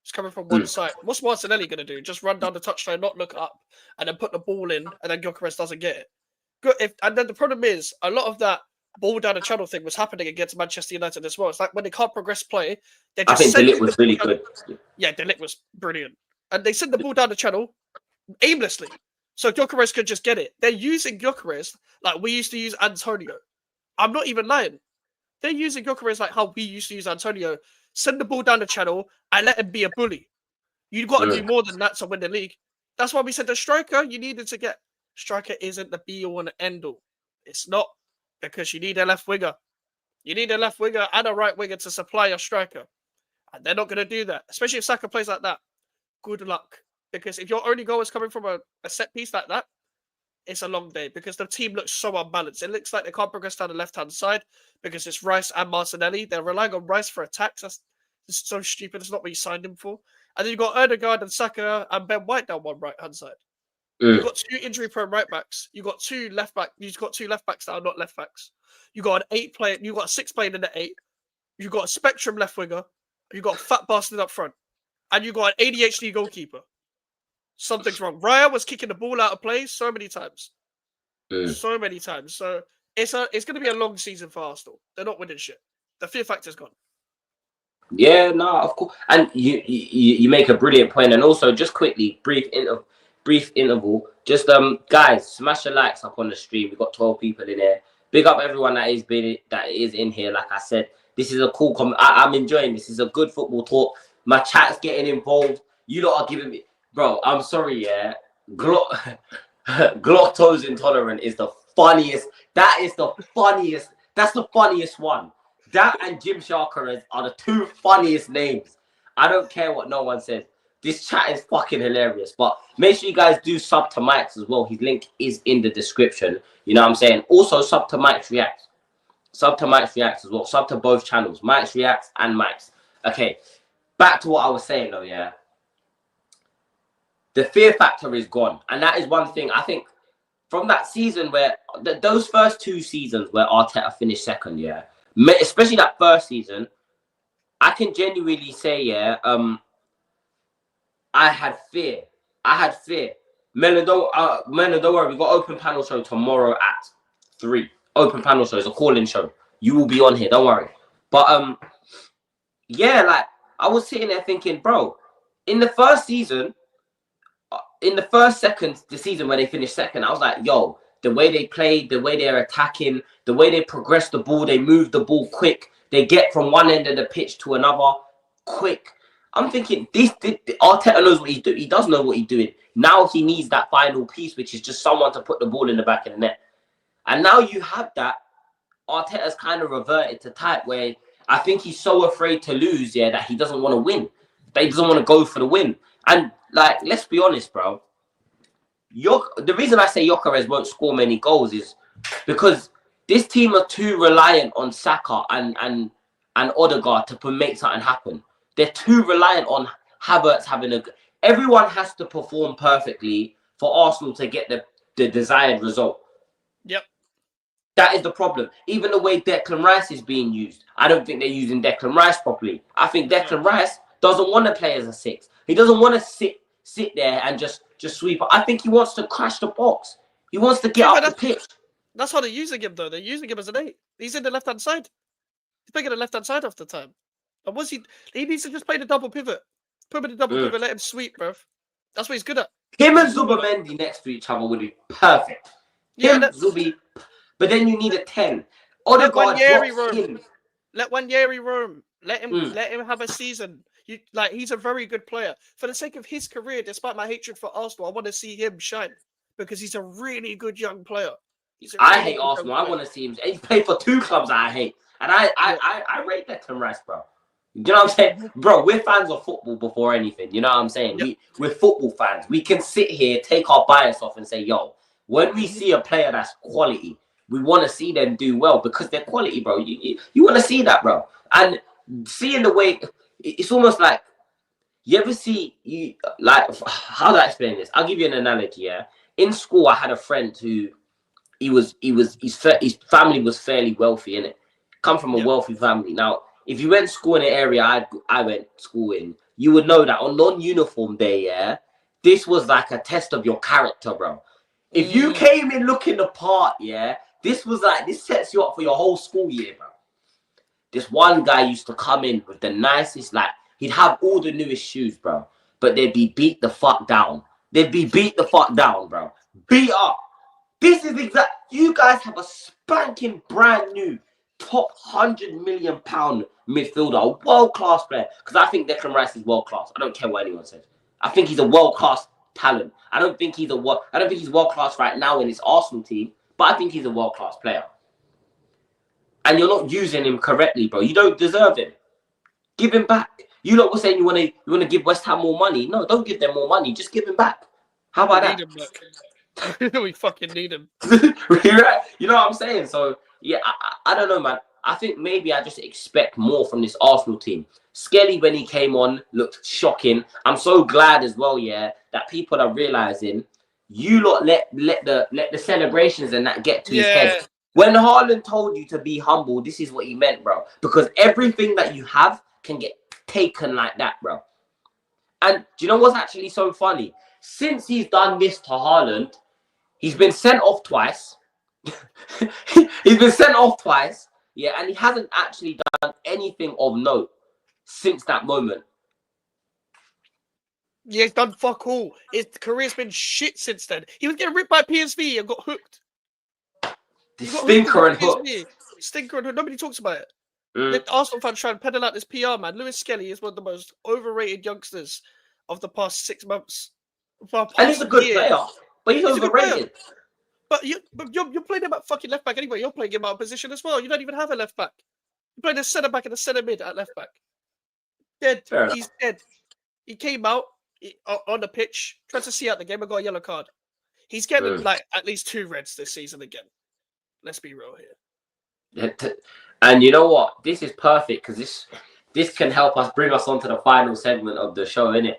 It's coming from one side. What's Martinelli going to do? Just run down the touchline, not look up, and then put the ball in, and then Gyökeres doesn't get it. And then the problem is, a lot of that ball down the channel thing was happening against Manchester United as well. It's like when they can't progress play, they just I think De Ligt was really good. Yeah, De Ligt was brilliant. And they send the ball down the channel aimlessly. So Gyökeres could just get it. They're using Gyökeres like we used to use Antonio. I'm not even lying. They're using Gyökeres like how we used to use Antonio. Send the ball down the channel and let him be a bully. You've got to do more than that to win the league. That's why we said the striker you needed to get. Striker isn't the be-all and end-all. It's not, because you need a left winger. You need a left winger and a right winger to supply your striker. And they're not going to do that, especially if Saka plays like that. Good luck. Because if your only goal is coming from a set piece like that, it's a long day because the team looks so unbalanced. It looks like they can't progress down the left-hand side because it's Rice and Martinelli. They're relying on Rice for attacks. That's so stupid. It's not what you signed him for. And then you've got Erdegaard and Saka and Ben White down one right-hand side. You've got two injury-prone right-backs. You've got two left-backs. You've got two left-backs that are not left-backs. You've got an 8-player. You've got a 6 playing in the 8. You've got a spectrum left winger. You've got a fat bastard up front. And you've got an ADHD goalkeeper. Something's wrong. Raya was kicking the ball out of play so many times. So many times. So it's going to be a long season for Arsenal. They're not winning shit. The fear factor's gone. Yeah, no, of course. And you make a brilliant point. And also, just quickly, brief interval. Just guys, smash the likes up on the stream. We've got 12 people in here. Big up everyone that is in here. Like I said, this is a cool I'm enjoying this. Is a good football talk. My chat's getting involved. You lot are giving me, bro. I'm sorry, yeah. Glotto's Intolerant is the funniest. That is the funniest. That's the funniest one. That and Jim Sharkers are the two funniest names. I don't care what no one says. This chat is fucking hilarious. But make sure you guys do sub to Mike's as well. His link is in the description. You know what I'm saying? Also sub to Mike's Reacts. Sub to Mike's Reacts as well. Sub to both channels. Mike's Reacts and Mike's. Okay. Back to what I was saying though, yeah. The fear factor is gone. And that is one thing I think from that season where those first 2 seasons where Arteta finished second, yeah. Especially that first season, I can genuinely say, yeah, I had fear. Melon, don't worry. We got open panel show tomorrow at 3. Open panel show is a call-in show. You will be on here. Don't worry. But yeah, like I was sitting there thinking, bro, in the first season, the season where they finished second, I was like, yo, the way they played, the way they're attacking, the way they progress the ball, they move the ball quick, they get from one end of the pitch to another quick. I'm thinking, Arteta knows what he's doing. He does know what he's doing. Now he needs that final piece, which is just someone to put the ball in the back of the net. And now you have that. Arteta's kind of reverted to type where I think he's so afraid to lose, yeah, that he doesn't want to win. That he doesn't want to go for the win. And, like, let's be honest, bro. The reason I say Gyökeres won't score many goals is because this team are too reliant on Saka and Odegaard to make something happen. They're too reliant on Havertz having everyone has to perform perfectly for Arsenal to get the desired result. Yep. That is the problem. Even the way Declan Rice is being used, I don't think they're using Declan Rice properly. I think Declan Rice doesn't want to play as a 6. He doesn't want to sit there and just sweep. I think he wants to crash the box. He wants to get up the pitch. That's how they're using him, though. They're using him as an 8. He's in the left-hand side. He's playing the left-hand side half the time. And he needs to just play the double pivot. Put him in the double pivot, let him sweep, bruv. That's what he's good at. Him and Zubamendi next to each other would be perfect. But then you need a 10. Let Odegaard Wanyeri drops roam. in. Let Wanyeri roam. Let him Mm. let him have a season. He's a very good player. For the sake of his career, despite my hatred for Arsenal, I want to see him shine because he's a really good young player. I hate Arsenal. I want to see him. He played for 2 clubs that I hate, and I rate Declan Rice, bro. You know what I'm saying, bro? We're fans of football before anything. You know what I'm saying? We're football fans. We can sit here, take our bias off, and say, yo, when we see a player that's quality, we want to see them do well because they're quality, bro. You want to see that, bro. And seeing the way, it's almost like, you ever see, how do I explain this? I'll give you an analogy. Yeah, in school, I had a friend who his family was fairly wealthy, innit? Come from a wealthy family. Now, if you went to school in the area I went to school in, you would know that on non-uniform day, yeah, this was like a test of your character, bro. If you came in looking the part, yeah, this sets you up for your whole school year, bro. This one guy used to come in with the nicest, like, he'd have all the newest shoes, bro. But they'd be beat the fuck down. They'd be beat the fuck down, bro. Beat up. This is exact. You guys have a spanking brand new top £100 million midfielder, a world-class player. Because I think Declan Rice is world-class. I don't care what anyone says. I think he's a world-class talent. I don't think he's world-class right now in his Arsenal team, but I think he's a world-class player. And you're not using him correctly, bro. You don't deserve him. Give him back. You lot were saying you want to give West Ham more money. No, don't give them more money. Just give him back. How about that? Need him back. We fucking need him. Right? You know what I'm saying? So yeah, I don't know, man. I think maybe I just expect more from this Arsenal team. Skelly, when he came on, looked shocking. I'm so glad as well, yeah, that people are realizing you lot let the celebrations and that get to his head. When Haaland told you to be humble, this is what he meant, bro. Because everything that you have can get taken like that, bro. And do you know what's actually so funny? Since he's done this to Haaland, he's been sent off twice. He's been sent off twice, yeah, and he hasn't actually done anything of note since that moment. Yeah, he's done fuck all. His career's been shit since then. He was getting ripped by PSV and got hooked. Stinker and hook. Stinker and hook. Nobody talks about it. The Arsenal fans try and peddle out this PR, man. Lewis Skelly is one of the most overrated youngsters of the past 6 months. And he's a good player, but he's overrated. But you're playing him at fucking left back anyway. You're playing him out of position as well. You don't even have a left back. You're playing a centre back and a centre mid at left back. Dead. He's dead. He came out on the pitch, tried to see out the game and got a yellow card. He's getting like at least 2 reds this season again. Let's be real here. And you know what? This is perfect because this can help us bring us on to the final segment of the show, innit?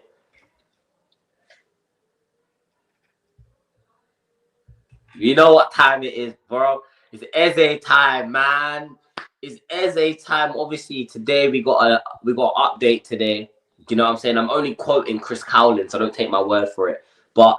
You know what time it is, bro? It's Eze time, man. It's Eze time. Obviously, today we got an update today. You know what I'm saying? I'm only quoting Chris Cowlin, so don't take my word for it. But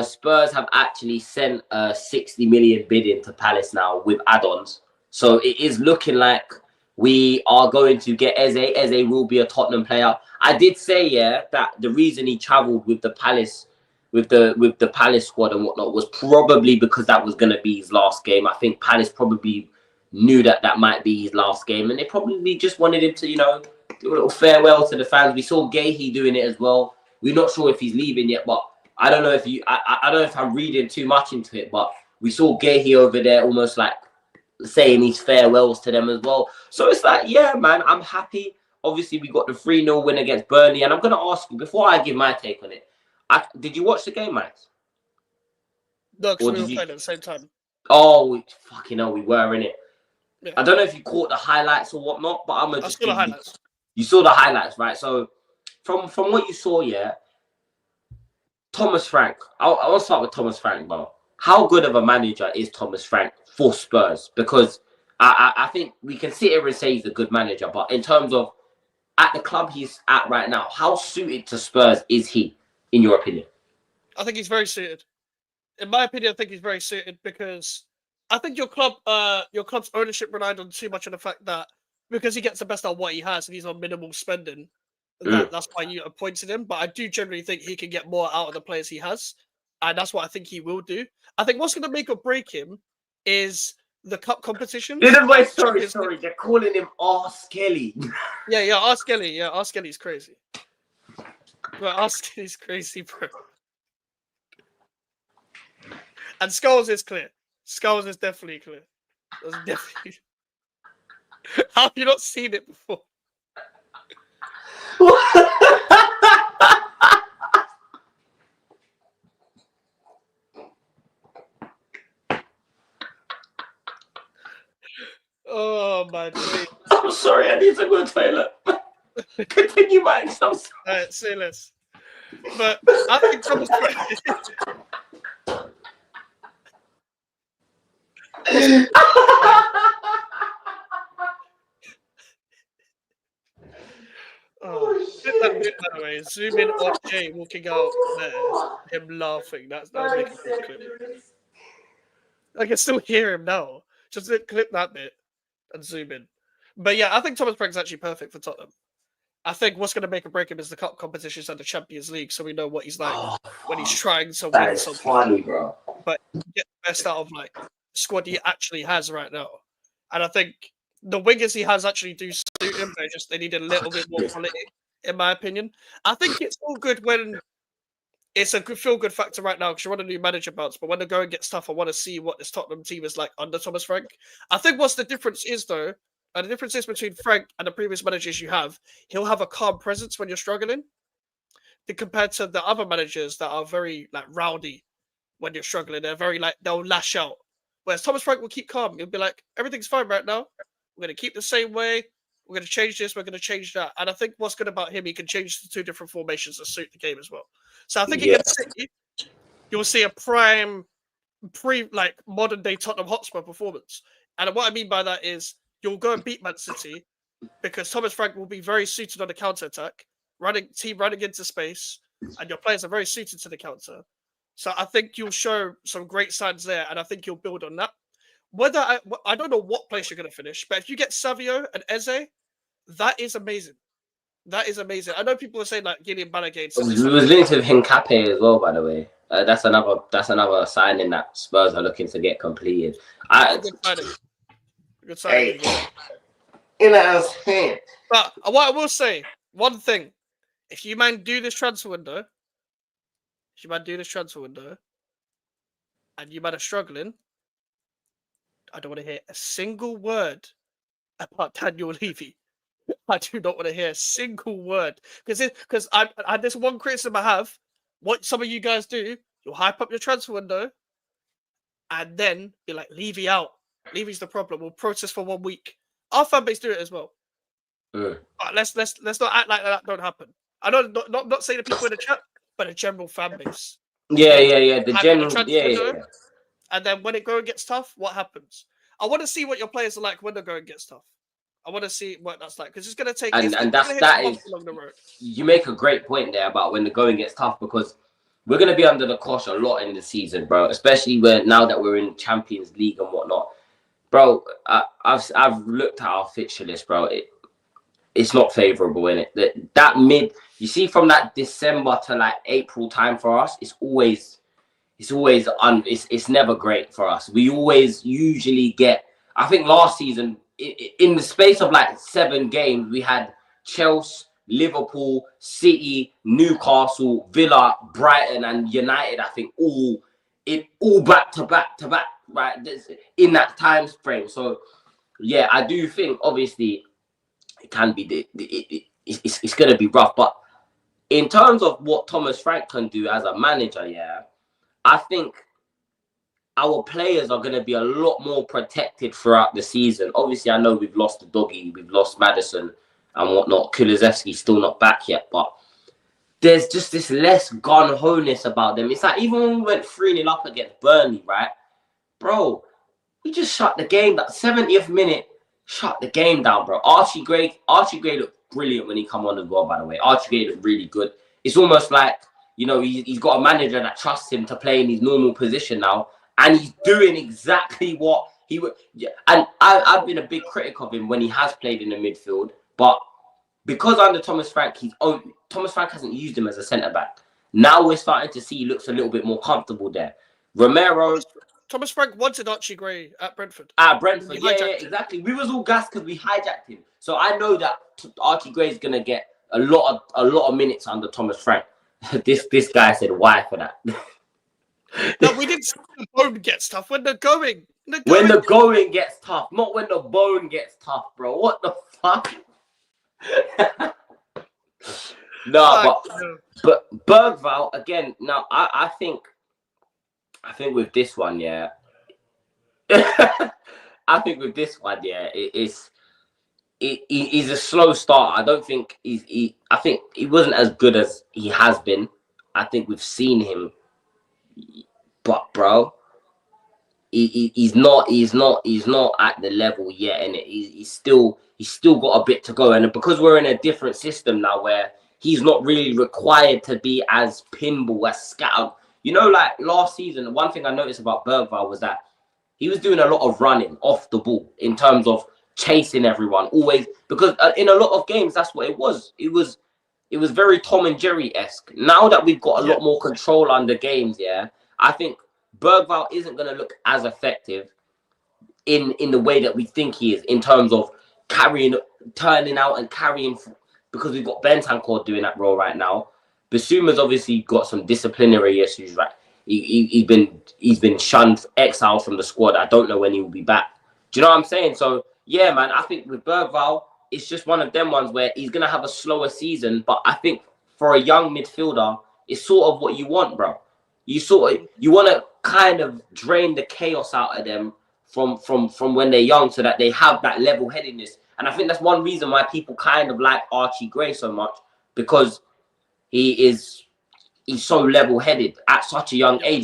Spurs have actually sent a 60 million bid into Palace now with add-ons. So it is looking like we are going to get Eze. Eze will be a Tottenham player. I did say, yeah, that the reason he travelled with the Palace, with the Palace squad and whatnot, was probably because that was going to be his last game. I think Palace probably knew that might be his last game, and they probably just wanted him to, you know, do a little farewell to the fans. We saw Gahey doing it as well. We're not sure if he's leaving yet, but I don't know if I don't know if I'm reading too much into it, but we saw Gahey over there almost like saying his farewells to them as well. So it's like, yeah, man, I'm happy. Obviously, we got the 3-0 win against Burnley, and I'm going to ask you, before I give my take on it, did you watch the game, Max? No, because we were playing at the same time. Oh, fucking hell, we were in it. Yeah. I don't know if you caught the highlights or whatnot, but I'm going to just saw the highlights. You saw the highlights, right? So from what you saw, yeah, Thomas Frank. I'll start with Thomas Frank, bro. How good of a manager is Thomas Frank for Spurs? Because I think we can sit here and say he's a good manager, but in terms of at the club he's at right now, how suited to Spurs is he, in your opinion? I think he's very suited. In my opinion, I think he's very suited because I think your club's ownership relied on too much of the fact that because he gets the best out of what he has and he's on minimal spending, that's why you appointed him. But I do generally think he can get more out of the players he has, and that's what I think he will do. I think what's going to make or break him is the cup competitions. Sorry. They're calling him Arse Kelly. Yeah, Arse Kelly. Yeah, Arse Kelly's crazy. But Arse Kelly's crazy, bro. And Skulls is clear. Skulls is definitely clear. That's definitely. How have you not seen it before? Oh my days. I'm sorry, I need to go to the toilet. Continue, man. I'm sorry. Alright, say less. But I think Thomas that bit, by the way, zoom in on Jay walking out there, him laughing. That'll make a good clip. I can still hear him now. Just clip that bit and zoom in. But yeah, I think Thomas Frank's actually perfect for Tottenham. I think what's going to make or break him is the cup competitions and the Champions League, so we know what he's like when he's trying to win something. Funny, bro. But get the best out of like the squad he actually has right now, and I think the wingers he has actually do suit him. They need a little bit more quality, in my opinion. I think it's all good when it's a good feel-good factor right now because you want a new manager bounce. But when the going gets tough, I want to see what this Tottenham team is like under Thomas Frank. I think what's the difference is though. And the difference is between Frank and the previous managers you have, he'll have a calm presence when you're struggling, compared to the other managers that are very like rowdy when you're struggling. They're very like they'll lash out. Whereas Thomas Frank will keep calm. He'll be like, everything's fine right now. We're gonna keep the same way. We're gonna change this. We're gonna change that. And I think what's good about him, he can change the two different formations to suit the game as well. So I think against City, you'll see a prime, modern day Tottenham Hotspur performance. And what I mean by that is, you'll go and beat Man City because Thomas Frank will be very suited on the counter-attack, running into space, and your players are very suited to the counter. So I think you'll show some great signs there, and I think you'll build on that. I don't know what place you're going to finish, but if you get Savio and Eze, that is amazing. That is amazing. I know people are saying like Gideon Balogun. It was linked with Hincapié as well, by the way. That's another signing that Spurs are looking to get completed. Good signing. You know what I'm saying? But what I will say, one thing, if you man do this transfer window, and you man are struggling, I don't want to hear a single word about Daniel Levy. I do not want to hear a single word because there's one criticism I have. What some of you guys do, you'll hype up your transfer window, and then be like, Levy out. Levy's the problem. We'll protest for 1 week. Our fan base do it as well. But let's not act like that don't happen. I know not saying the people in the chat, but a general fan base. Yeah. The general, yeah. And then when it going gets tough, what happens? I want to see what your players are like when the going gets tough. I want to see what that's like because it's going to take. And that is along the road. You make a great point there about when the going gets tough because we're going to be under the cosh a lot in the season, bro. Especially now that we're in Champions League and whatnot. Bro, I've looked at our fixture list, bro. It's not favourable in it. That you see from that December to like April time for us, it's never great for us. We always usually get. I think last season, in the space of like 7 games, we had Chelsea, Liverpool, City, Newcastle, Villa, Brighton, and United. I think all back to back. Right, in that time frame. So, yeah, I do think obviously it can be it's going to be rough. But in terms of what Thomas Frank can do as a manager, yeah, I think our players are going to be a lot more protected throughout the season. Obviously, I know we've lost the doggy, we've lost Maddison and whatnot. Kulusevski's still not back yet, but there's just this less gun-ho-ness about them. It's like even when we went 3-0 up against Burnley, right? Bro, we just shut the game down. 70th minute, shut the game down, bro. Archie Gray looked brilliant when he come on as well, by the way. Archie Gray looked really good. It's almost like, you know, he's got a manager that trusts him to play in his normal position now. And he's doing exactly what he would. Yeah. And I've been a big critic of him when he has played in the midfield. But because under Thomas Frank, Thomas Frank hasn't used him as a centre-back. Now we're starting to see he looks a little bit more comfortable there. Romero, Thomas Frank wanted Archie Gray at Brentford. At Brentford, He yeah, hijacked him. exactly. We was all gassed because we hijacked him. So I know that Archie Gray is gonna get a lot of minutes under Thomas Frank. This guy said why for that. No, we didn't say the bone gets tough when they're going. When the going gets tough, not when the bone gets tough, bro. What the fuck? No, but Bergvall again. Now I think with this one, yeah. I think with this one, yeah, he's a slow start. I don't think I think he wasn't as good as he has been. I think we've seen him, but bro, he's not at the level yet, and he's still got a bit to go. And because we're in a different system now, where he's not really required to be as pinball, as scatter. You know, like last season, one thing I noticed about Bergvall was that he was doing a lot of running off the ball in terms of chasing everyone always, because in a lot of games that's what it was. It was very Tom and Jerry-esque. Now that we've got a lot more control on the games, yeah, I think Bergvall isn't going to look as effective in the way that we think he is, in terms of turning out and carrying, because we've got Bentancur doing that role right now. Basuma's obviously got some disciplinary issues, right? He's been shunned, exiled from the squad. I don't know when he will be back. Do you know what I'm saying? So yeah, man, I think with Bergvall, it's just one of them ones where he's gonna have a slower season. But I think for a young midfielder, it's sort of what you want, bro. You want to kind of drain the chaos out of them from when they're young, so that they have that level-headedness. And I think that's one reason why people kind of like Archie Gray so much, because he's so level-headed at such a young age.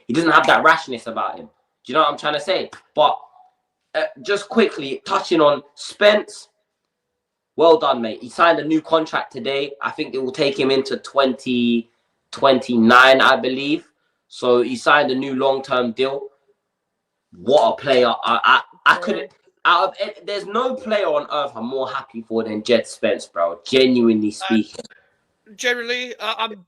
He doesn't have that rashness about him. Do you know what I'm trying to say? But just quickly touching on Spence, well done, mate. He signed a new contract today. I think it will take him into 2029, I believe. So he signed a new long-term deal. What a player! I couldn't. There's no player on earth I'm more happy for than Jed Spence, bro. Genuinely speaking. Generally, I'm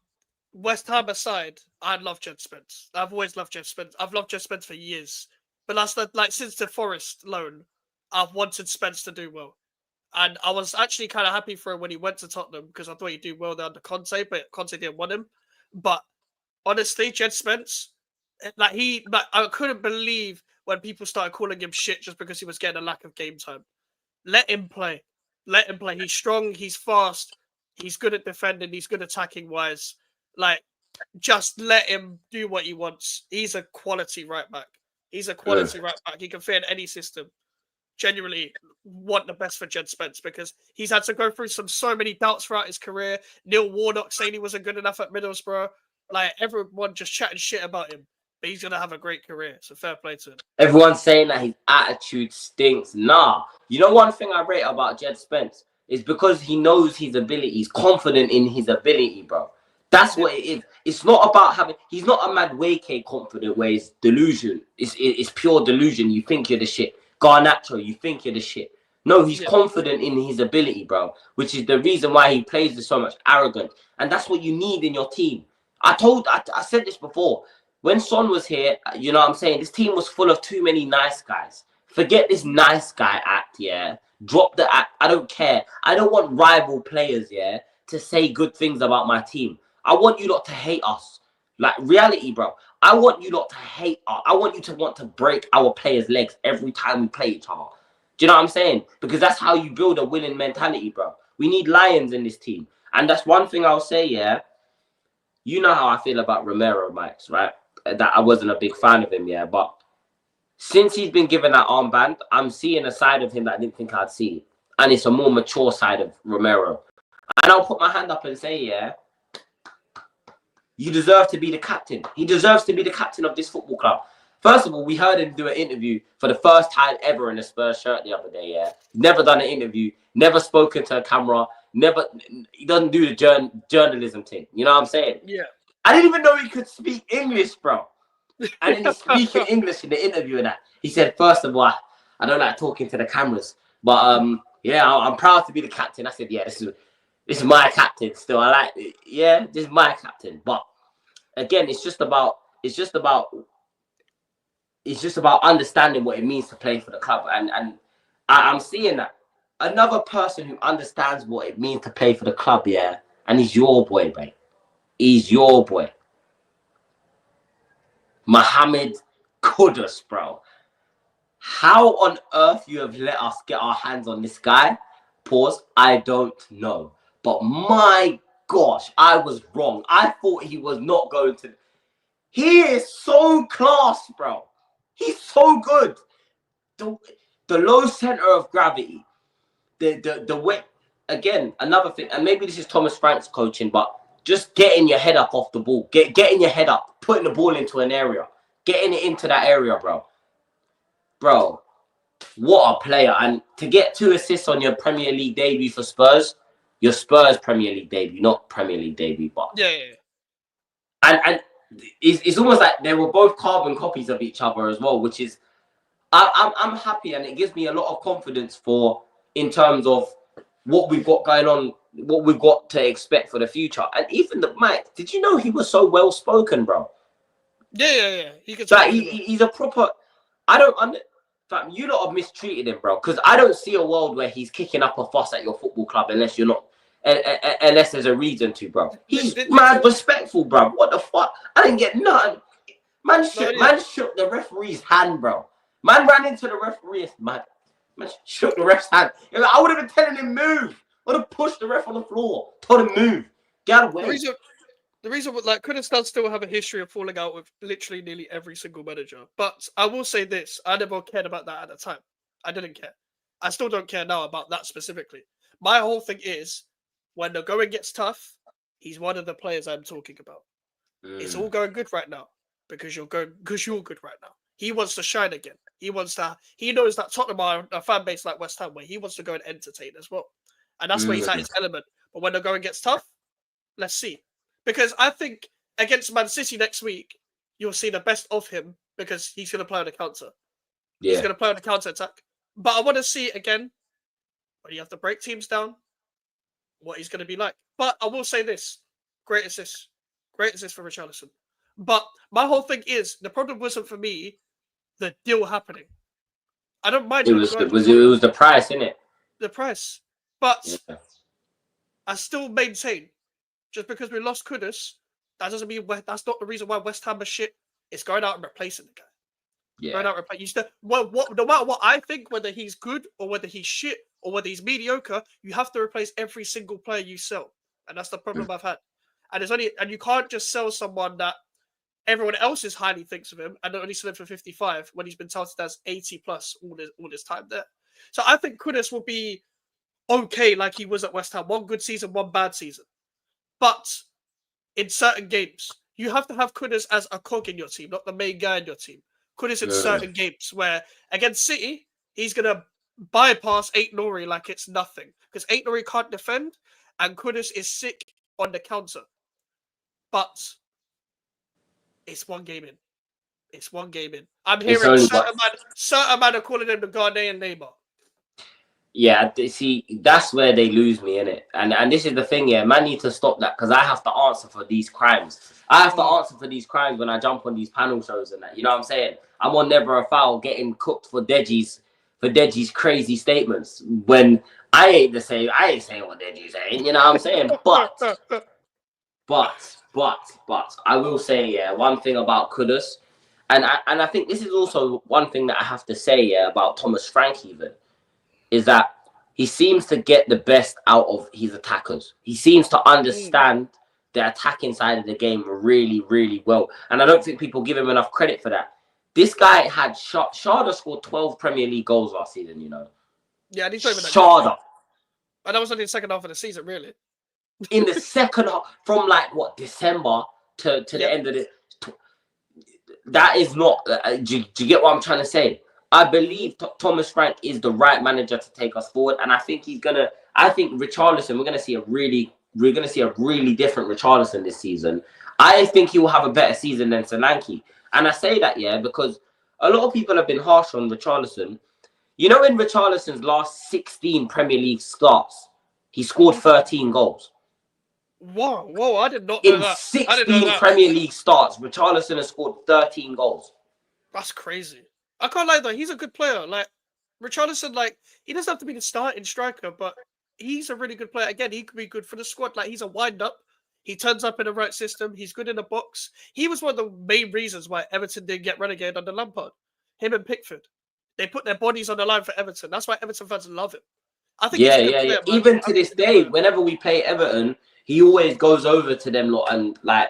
West Ham aside, I love Jed Spence. I've always loved Jed Spence. I've loved Jed Spence for years. But since the Forest loan, I've wanted Spence to do well. And I was actually kind of happy for him when he went to Tottenham, because I thought he'd do well there under Conte, but Conte didn't want him. But honestly, Jed Spence, I couldn't believe when people started calling him shit just because he was getting a lack of game time. Let him play. Let him play. He's strong. He's fast. He's good at defending. He's good attacking wise. Like, just let him do what he wants. He's a quality right back. He's a quality right back. He can fit in any system. Genuinely want the best for Jed Spence, because he's had to go through so many doubts throughout his career. Neil Warnock saying he wasn't good enough at Middlesbrough. Like, everyone just chatting shit about him. But he's going to have a great career. So fair play to him. Everyone's saying that his attitude stinks. Nah. You know one thing I rate about Jed Spence is because he knows his ability. He's confident in his ability, bro. That's what it is. It's not about having... He's not a Madueke confident where it's delusion. It's pure delusion. You think you're the shit. Garnacho, you think you're the shit. No, he's confident in his ability, bro. Which is the reason why he plays with so much arrogance. And that's what you need in your team. I said this before. When Son was here, you know what I'm saying? This team was full of too many nice guys. Forget this nice guy act, yeah? Drop the act. I don't care. I don't want rival players, yeah, to say good things about my team. I want you lot to hate us. Like, reality, bro. I want you lot to hate us. I want you to want to break our players' legs every time we play each other. Do you know what I'm saying? Because that's how you build a winning mentality, bro. We need lions in this team. And that's one thing I'll say, yeah? You know how I feel about Romero, Mikes, right? That I wasn't a big fan of him, yeah? But since he's been given that armband, I'm seeing a side of him that I didn't think I'd see. And it's a more mature side of Romero. And I'll put my hand up and say, yeah, you deserve to be the captain. He deserves to be the captain of this football club. First of all, we heard him do an interview for the first time ever in a Spurs shirt the other day, yeah? Never done an interview, never spoken to a camera, he doesn't do the journalism thing. You know what I'm saying? Yeah. I didn't even know he could speak English, bro. And then he's speaking English in the interview and that. He said, first of all, I don't like talking to the cameras. But yeah, I'm proud to be the captain. I said, yeah, this is my captain still. I like it. Yeah, this is my captain. But again, it's just about it's just about understanding what it means to play for the club. And I'm seeing that. Another person who understands what it means to play for the club, yeah, and he's your boy, mate. He's your boy. Mohamed Kudus, bro. How on earth you have let us get our hands on this guy? Pause. I don't know. But my gosh, I was wrong. I thought he was not going to. He is so class, bro. He's so good. The low center of gravity. The way. Again, another thing, and maybe this is Thomas Frank's coaching, but just getting your head up off the ball. Getting your head up. Putting the ball into an area. Getting it into that area, bro. Bro, what a player. And to get 2 assists on your Premier League debut for Spurs, your Spurs Premier League debut, not Premier League debut, but... Yeah. And it's almost like they were both carbon copies of each other as well, which is... I'm happy, and it gives me a lot of confidence in terms of what we've got going on, what we've got to expect for the future. And even the Mike, did you know he was so well-spoken, bro? Yeah. He could like, he's a proper... you lot have mistreated him, bro. Because I don't see a world where he's kicking up a fuss at your football club unless you're not, unless there's a reason to, bro. He's mad respectful, bro. What the fuck? I didn't get nothing. Man shook the referee's hand, bro. Man ran into the referee. Man shook the ref's hand. I would have been telling him move. I would have pushed the ref on the floor. Told him move. Get out of the way. The reason, like, Kudus does still have a history of falling out with literally nearly every single manager. But I will say this: I never cared about that at the time. I didn't care. I still don't care now about that specifically. My whole thing is, when the going gets tough, he's one of the players I'm talking about. It's all going good right now because you're good right now. He wants to shine again. He knows that Tottenham are a fan base like West Ham, where he wants to go and entertain as well, and that's where he's at his element. But when the going gets tough, let's see. Because I think against Man City next week, you'll see the best of him because he's going to play on the counter. Yeah. He's going to play on the counter attack. But I want to see it again when you have to break teams down, what he's going to be like. But I will say this: great assist for Richarlison. But my whole thing is the problem wasn't for me the deal happening. I don't mind. It was the price, innit? The price, but I still maintain. Just because we lost Kudus, that doesn't mean that's not the reason why West Ham is shit. It's going out and replacing the guy. Yeah. Going out and replacing. No matter what I think, whether he's good or whether he's shit or whether he's mediocre, you have to replace every single player you sell, and that's the problem I've had. And you can't just sell someone that everyone else is highly thinks of him and only sell him for 55 when he's been touted as 80 plus all this time there. So I think Kudus will be okay, like he was at West Ham. One good season, one bad season. But in certain games, you have to have Kudus as a cog in your team, not the main guy in your team. Kudus in certain games where, against City, he's going to bypass Ait-Nouri like it's nothing. Because Ait-Nouri can't defend, and Kudus is sick on the counter. But it's one game in. I'm hearing certain man are calling him the Ghanaian Neymar. Yeah, see, that's where they lose me, innit? And this is the thing, yeah, man need to stop that because I have to answer for these crimes. I have to answer for these crimes when I jump on these panel shows and that. You know what I'm saying? I'm on Never a Foul getting cooked for Deji's crazy statements when I ain't saying what Deji's saying. You know what I'm saying? But I will say, yeah, one thing about Kudus, and I think this is also one thing that I have to say, yeah, about Thomas Frank even. Is that he seems to get the best out of his attackers. He seems to understand the attacking side of the game really, really well. And I don't think people give him enough credit for that. This guy had Sharda scored 12 Premier League goals last season, you know. Yeah, and he's not even Sharda. And that was only the second half of the season, really. In the second half, from December to the end of the... That is not... do you get what I'm trying to say? I believe Thomas Frank is the right manager to take us forward, and I think I think Richarlison. We're gonna see a really different Richarlison this season. I think he will have a better season than Solanke, and I say that because a lot of people have been harsh on Richarlison. You know, in Richarlison's last 16 Premier League starts, he scored 13 goals. Whoa! I did not know that. In 16 Premier League starts, Richarlison has scored 13 goals. That's crazy. I can't lie though. He's a good player. Like Richarlison, like he doesn't have to be the starting striker, but he's a really good player. Again, he could be good for the squad. Like he's a wind up. He turns up in the right system. He's good in the box. He was one of the main reasons why Everton didn't get relegated under Lampard. Him and Pickford. They put their bodies on the line for Everton. That's why Everton fans love him. I think he's a good player, man. Even to this day, whenever we play Everton, he always goes over to them lot and like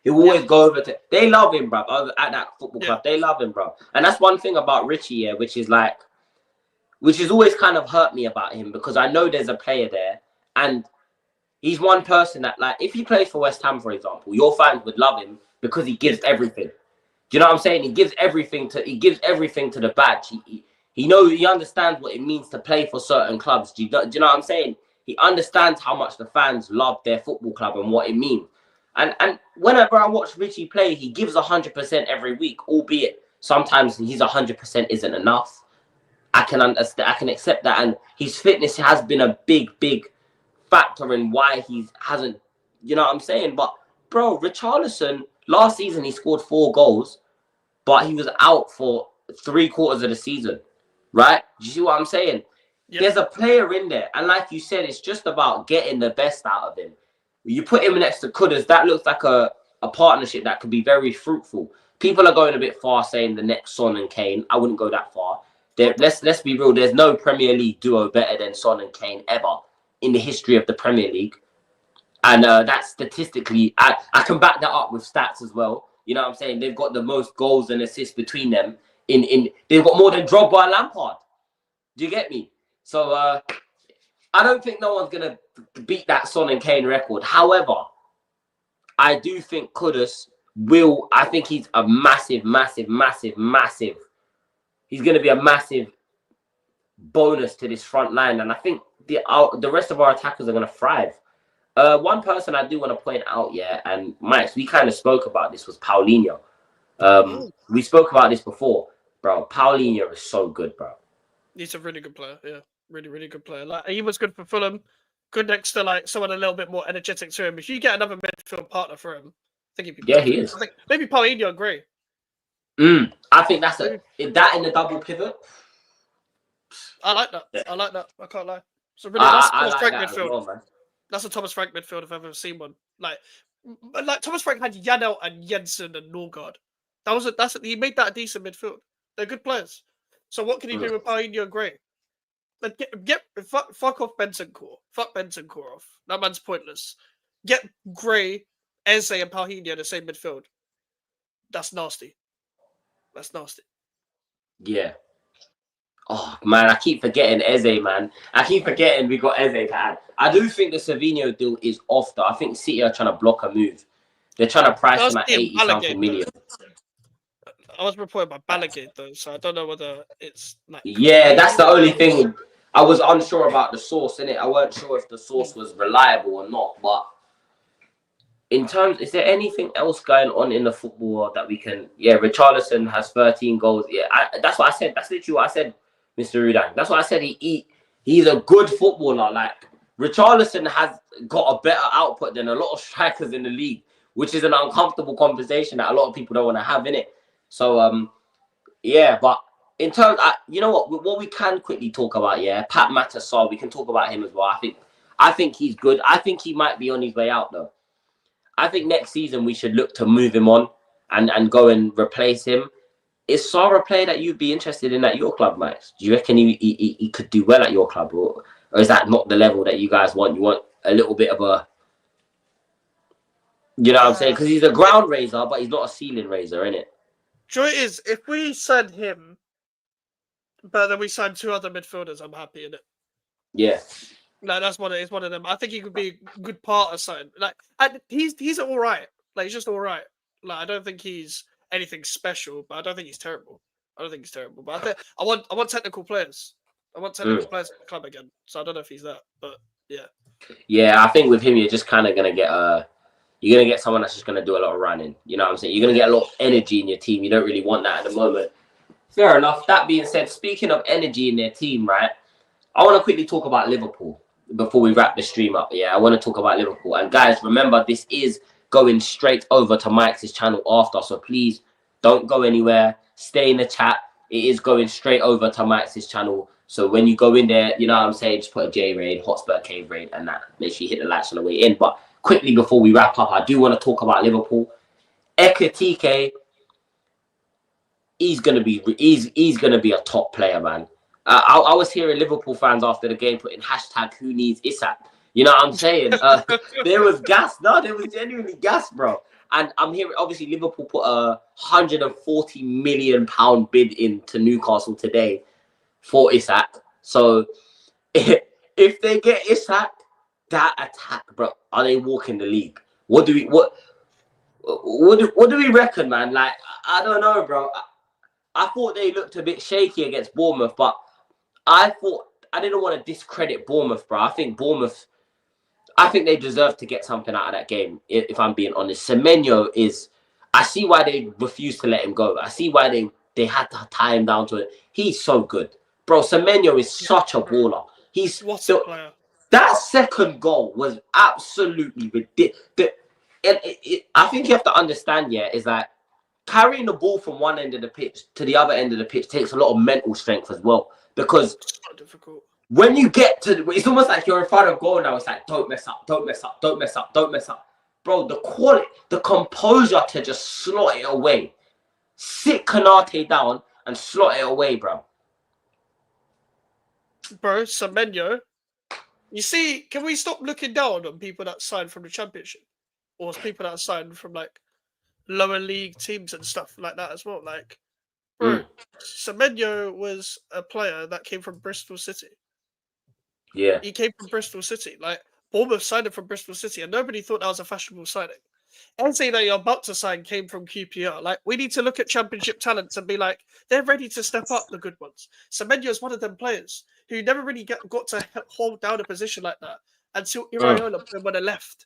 he'll always go over to. They love him, bro. At that football club, they love him, bro. And that's one thing about Richie, yeah, which is always kind of hurt me about him because I know there's a player there, and he's one person that, like, if he plays for West Ham, for example, your fans would love him because he gives everything. Do you know what I'm saying? He gives everything to the badge. He understands what it means to play for certain clubs. Do you know what I'm saying? He understands how much the fans love their football club and what it means. And whenever I watch Richie play, he gives 100% every week, albeit sometimes his 100% isn't enough. I can understand. I can accept that. And his fitness has been a big factor in why he hasn't, you know what I'm saying? But, bro, Richarlison, last season he scored 4 goals, but he was out for 3/4 of the season, right? Do you see what I'm saying? Yep. There's a player in there. And like you said, it's just about getting the best out of him. You put him next to Kudus, that looks like a partnership that could be very fruitful. People are going a bit far saying the next Son and Kane. I wouldn't go that far. Let's be real. There's no Premier League duo better than Son and Kane ever in the history of the Premier League. And that's statistically, I can back that up with stats as well. You know what I'm saying? They've got the most goals and assists between them. They've got more than Drogba and Lampard. Do you get me? So I don't think no one's going to beat that Son and Kane record. However, I do think Kudus will. I think he's a massive. He's going to be a massive bonus to this front line. And I think the rest of our attackers are going to thrive. One person I do want to point out, yeah, and Mike, we kind of spoke about this, was Paulinho. We spoke about this before, bro. Paulinho is so good, bro. He's a really good player, yeah. Really good player. Like, he was good for Fulham, good next to like someone a little bit more energetic to him. If you get another midfield partner for him, I think he'd be he is. I think maybe Paulinho and Gray. I think that's that in the double pivot. I like that. Yeah. I like that. I can't lie. So really, that's Thomas Frank midfield. Well, man. That's a Thomas Frank midfield if I've ever seen one. Like Thomas Frank had Janelt and Jensen and Norgard. He made that a decent midfield. They're good players. So what can he do with Paulinho and Gray? Like fuck off Bentancur. Fuck Bentancur off. That man's pointless. Get Gray, Eze, and Paulinho in the same midfield. That's nasty. Yeah. Oh man, I keep forgetting Eze, man. I keep forgetting we got Eze to add. I do think the Savinho deal is off though. I think City are trying to block a move. They're trying to price him at 80-something million. I was reported by Ballagate though, so I don't know whether it's like. Yeah, that's the only thing. I was unsure about the source, innit? I weren't sure if the source was reliable or not. But in terms, is there anything else going on in the football world that we can? Yeah, Richarlison has 13 goals. Yeah, that's what I said. That's literally what I said, Mr. Rudang. That's what I said. He's a good footballer. Like, Richarlison has got a better output than a lot of strikers in the league, which is an uncomfortable conversation that a lot of people don't want to have, innit? So, yeah, but in terms, you know what we can quickly talk about, yeah, Pat Matasar, we can talk about him as well. I think he's good. I think he might be on his way out, though. I think next season we should look to move him on and go and replace him. Is Sarr a player that you'd be interested in at your club, Max? Do you reckon he could do well at your club? Or is that not the level that you guys want? You want a little bit of a... You know what I'm saying? Because he's a ground raiser, but he's not a ceiling raiser, innit? Joy is, if we send him, but then we sign 2 other midfielders, I'm happy in it. Yeah. No, it's one of them. I think he could be a good part of something. Like, he's all right. Like, he's just all right. Like, I don't think he's anything special, but I don't think he's terrible. But I want technical players. I want technical players at the club again. So I don't know if he's that, but yeah. Yeah, I think with him, you're just kind of gonna get you're gonna get someone that's just gonna do a lot of running. You know what I'm saying? You're gonna get a lot of energy in your team. You don't really want that at the moment. Fair enough. That being said, speaking of energy in their team, right? I want to quickly talk about Liverpool before we wrap the stream up. Yeah, I want to talk about Liverpool. And guys, remember, this is going straight over to Mike's channel after. So please don't go anywhere. stay in the chat. It is going straight over to Mike's channel. So when you go in there, you know what I'm saying, just put a J raid, Hotspur Cave raid, and that. Make sure you hit the likes on the way in. But quickly before we wrap up, I do want to talk about Liverpool. Ekitike, he's gonna be a top player, man. I was hearing Liverpool fans after the game putting hashtag who needs Isak. You know what I'm saying? There was gas. No, there was genuinely gas, bro. And I'm hearing, obviously, Liverpool put a £140 million bid into Newcastle today for Isak. So if they get Isak, that attack, bro, are they walking the league? What do we reckon, man? Like, I don't know, bro. I thought they looked a bit shaky against Bournemouth, but I didn't want to discredit Bournemouth, bro. I think they deserve to get something out of that game, if I'm being honest. Semenyo I see why they refused to let him go. I see why they had to tie him down to it. He's so good. Bro, Semenyo is such a baller. That second goal was absolutely ridiculous. I think you have to understand, is that carrying the ball from one end of the pitch to the other end of the pitch takes a lot of mental strength as well. Because it's not difficult. When you get to, it's almost like you're in front of goal now. It's like, don't mess up, don't mess up, don't mess up, don't mess up. Bro, the quality, the composure to just slot it away. Sit Kanate down and slot it away, bro. Bro, Semenyo. You see, can we stop looking down on people that signed from the Championship? Or people that signed from, like, lower league teams and stuff like that as well? Like, bro, Semenyo was a player that came from Bristol City. Yeah. He came from Bristol City. Like, Bournemouth signed him from Bristol City, and nobody thought that was a fashionable signing. Anything that you're about to sign came from QPR. Like, we need to look at Championship talents and be like, they're ready to step up, the good ones. Semenyo is one of them players who never really got to hold down a position like that until Iraola put him on the left.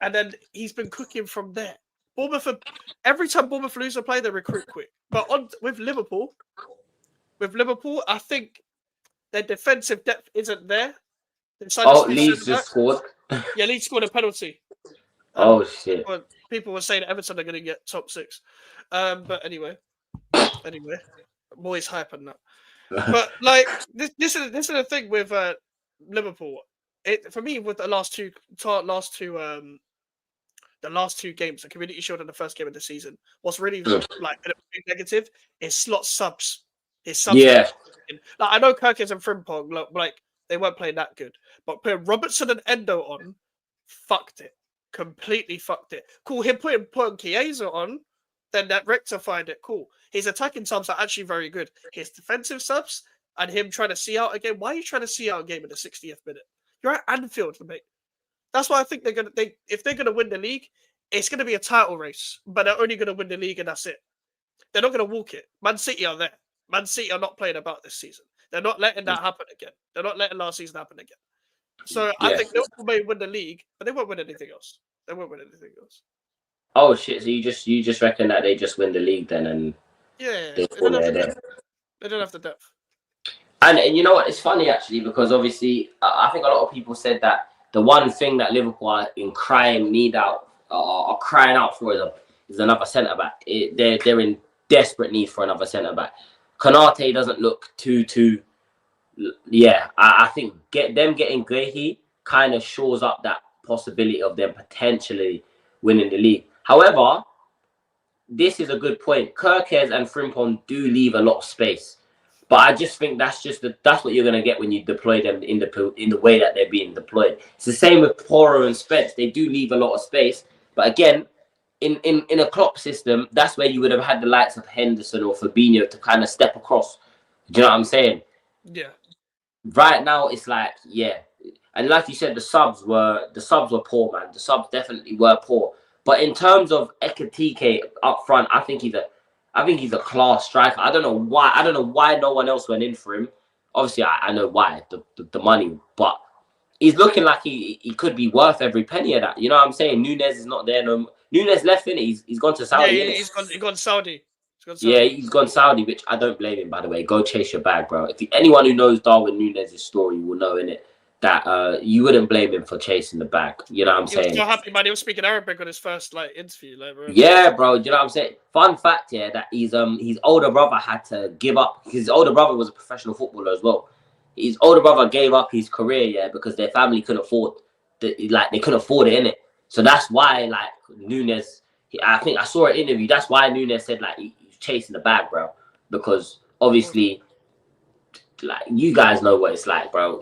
And then he's been cooking from there. Every time Bournemouth lose a player, they recruit quick. But with Liverpool, I think their defensive depth isn't there. Leeds just scored. Yeah, Leeds scored a penalty. Shit. People were saying Everton are going to get top 6. But anyway, boys hyping that. But like this is the thing with Liverpool. For me, with the last two games, the Community Shield and the first game of the season, what's really like a big negative is slot subs. Yeah. Like, I know Kirkes and Frimpong, like they weren't playing that good, but putting Robertson and Endo on, fucked it. Completely fucked it. Cool, him putting Chiesa on, then that rectified it. Cool. His attacking subs are actually very good. His defensive subs and him trying to see out a game. Why are you trying to see out a game in the 60th minute? You're at Anfield, mate. That's why I think if they're gonna win the league, it's gonna be a title race, but they're only gonna win the league and that's it. They're not gonna walk it. Man City are there. Man City are not playing about this season. They're not letting that happen again. They're not letting last season happen again. So I think Liverpool may win the league, but they won't win anything else. They won't win anything else. Oh shit! So you just reckon that they just win the league then, and they don't have the depth. And you know what? It's funny actually, because obviously I think a lot of people said that the one thing that Liverpool are crying out for is another centre back. They're in desperate need for another centre back. Konate doesn't look too. Yeah, I think them getting Guehi kind of shores up that possibility of them potentially winning the league. However, this is a good point. Kirkes and Frimpong do leave a lot of space, but I just think that's what you're gonna get when you deploy them in the way that they're being deployed. It's the same with Porro and Spence. They do leave a lot of space, but again, in a Klopp system, that's where you would have had the likes of Henderson or Fabinho to kind of step across. Do you know what I'm saying? Yeah. Right now, it's like, and like you said, the subs were poor, man. The subs definitely were poor. But in terms of Ekitike up front, I think he's a class striker. I don't know why no one else went in for him. Obviously, I know why, the money, but he's looking like he could be worth every penny of that. You know what I'm saying? Nunes is not there no more. Nunes left, in it. He's gone to Saudi. Yeah, he's gone Saudi. Yeah, he's gone Saudi, which I don't blame him, by the way. Go chase your bag, bro. Anyone who knows Darwin Nunes' story will know, innit? that you wouldn't blame him for chasing the bag. You know what I'm He was saying? so happy, man. He was speaking Arabic on his first interview, bro. Yeah, bro. You know what I'm saying? Fun fact, yeah, that his older brother had to give up. His older brother was a professional footballer as well. His older brother gave up his career, yeah, because their family couldn't afford they couldn't afford it, innit? So that's why, like, Nunes, I think I saw an interview. That's why Nunes said, like, he's chasing the bag, bro, because obviously, like, you guys know what it's like, bro.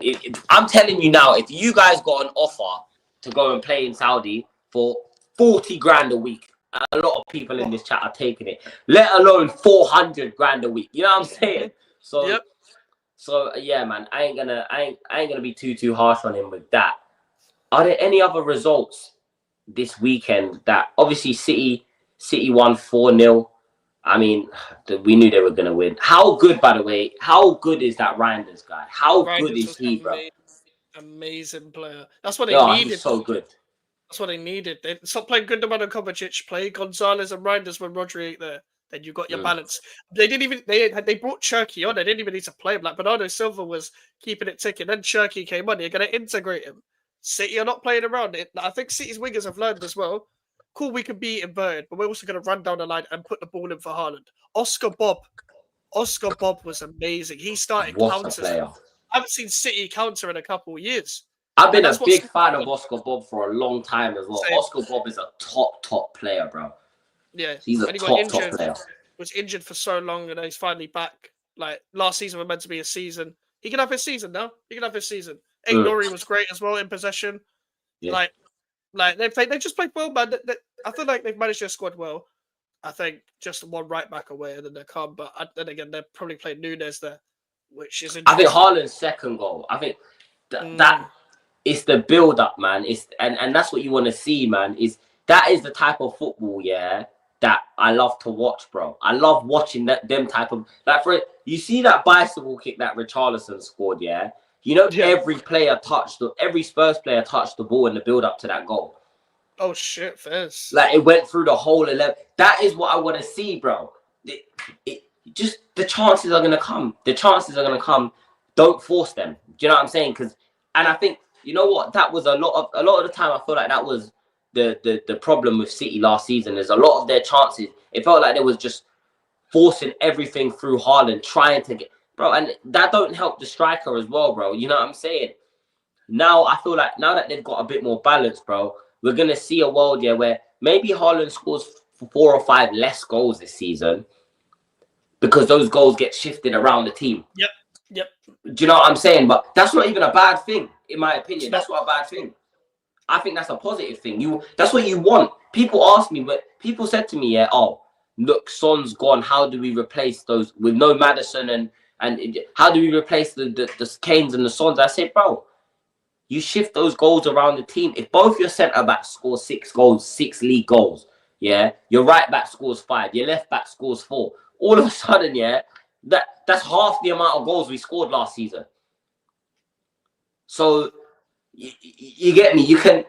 I'm telling you now, if you guys got an offer to go and play in Saudi for 40 grand a week, a lot of people in this chat are taking it, let alone 400 grand a week. You know what I'm saying? So, Yep. so yeah, man, I ain't gonna be too harsh on him with that. Are there any other results this weekend that obviously City won 4-0? I mean, we knew they were gonna win. How good, by the way? How good is that Reinders guy? How good Reinders is was he, bro? amazing player. That's what they Yeah, he's needed. so good. That's what they needed. They stopped playing Gundogan and Kovacic, play Gonzalez and Reinders when Rodri ain't there. Then you got your balance. They didn't even they brought Cherky on. They didn't even need to play him. Like Bernardo Silva was keeping it ticking. Then Cherky came on. You're gonna integrate him. City are not playing around it. I think City's wingers have learned as well. Cool, we can be inverted, but we're also gonna run down the line and put the ball in for Haaland. Oscar Bob was amazing. He started What a counters. player! I haven't seen City counter in a couple of years. I've been And a that's big fan of Oscar Bob for a long time as well. Same. Oscar Bob is a top player, bro. Yeah, He's a and he got top injured. player. Was injured for so long, and he's finally back. Like last season was meant to be a season. He can have his season now. He can have his season. Nori was great as well in possession. Yeah. Like they just played well, man. I feel like they've managed their squad well. I think just one right back away, and then they come. But then again, they're probably playing Nunes there, which is I think interesting. Haaland's second goal. I think that it's the build up, man. It's and that's what you want to see, man. That is the type of football, yeah, that I love to watch, bro. I love watching them type of, like, for it. You see that bicycle kick that Richarlison scored, yeah. You know, every Spurs player touched the ball in the build up to that goal. Oh shit, Fizz. Like, it went through the whole 11. That is what I want to see, bro. Just the chances are gonna come. The chances are gonna come. Don't force them. Do you know what I'm saying? And I think, you know what, that was a lot of the time. I feel like that was the problem with City last season. Is a lot of their chances, it felt like they was just forcing everything through Haaland, trying to get, bro, and that don't help the striker as well, bro. You know what I'm saying? Now I feel like now that they've got a bit more balance, bro, we're gonna see a world, yeah, where maybe Haaland scores 4 or 5 less goals this season because those goals get shifted around the team. Yep. Do you know what I'm saying? But that's not even a bad thing, in my opinion. That's not a bad thing. I think that's a positive thing. That's what you want. People ask me, but people said to me, yeah, oh, look, Son's gone. How do we replace those with no Maddison and how do we replace the Kanes and the Sons? I said, bro, you shift those goals around the team. If both your centre backs score 6 goals, 6 league goals, yeah, your right back scores 5, your left back scores 4. All of a sudden, yeah, that's half the amount of goals we scored last season. So you get me. You can.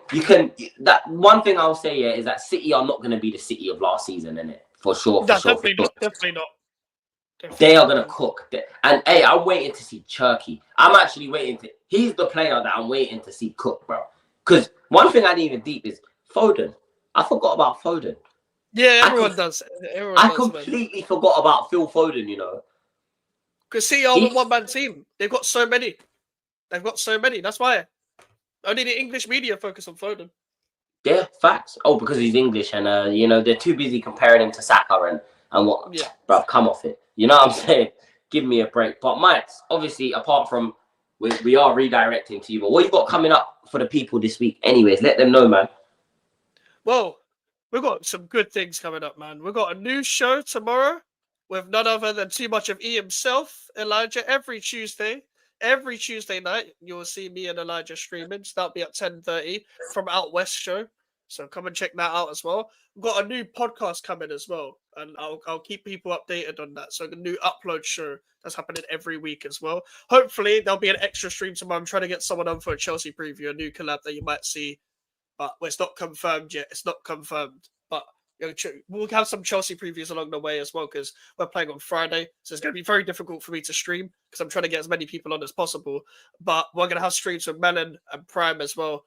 That one thing I'll say, yeah, is that City are not going to be the City of last season, innit? For sure. Definitely not. They are going to cook. And hey, I'm waiting to see Cherky. I'm actually waiting to. He's the player that I'm waiting to see cook, bro. Because one thing I didn't even deep is Foden. I forgot about Foden. Yeah, everyone does. I completely forgot about Phil Foden, you know. Because City are a one-man team. They've got so many. That's why. Only the English media focus on Foden. Yeah, facts. Oh, because he's English and, you know, they're too busy comparing him to Saka and what. Yeah. Bro, come off it. You know what I'm saying? Give me a break. But Mike's, obviously, apart from we are redirecting to you, but what you got coming up for the people this week? Anyways, let them know, man. Well, we've got some good things coming up, man. We've got a new show tomorrow with none other than Too Much of E himself, Elijah, every Tuesday night. You'll see me and Elijah streaming. So that'll be at 10:30 from Out West show. So come and check that out as well. We've got a new podcast coming as well, and I'll keep people updated on that. So a new upload show that's happening every week as well. Hopefully there'll be an extra stream tomorrow. I'm trying to get someone on for a Chelsea preview, a new collab that you might see, but it's not confirmed yet. It's not confirmed, but we'll have some Chelsea previews along the way as well because we're playing on Friday, so it's going to be very difficult for me to stream because I'm trying to get as many people on as possible. But we're going to have streams with Melon and Prime as well,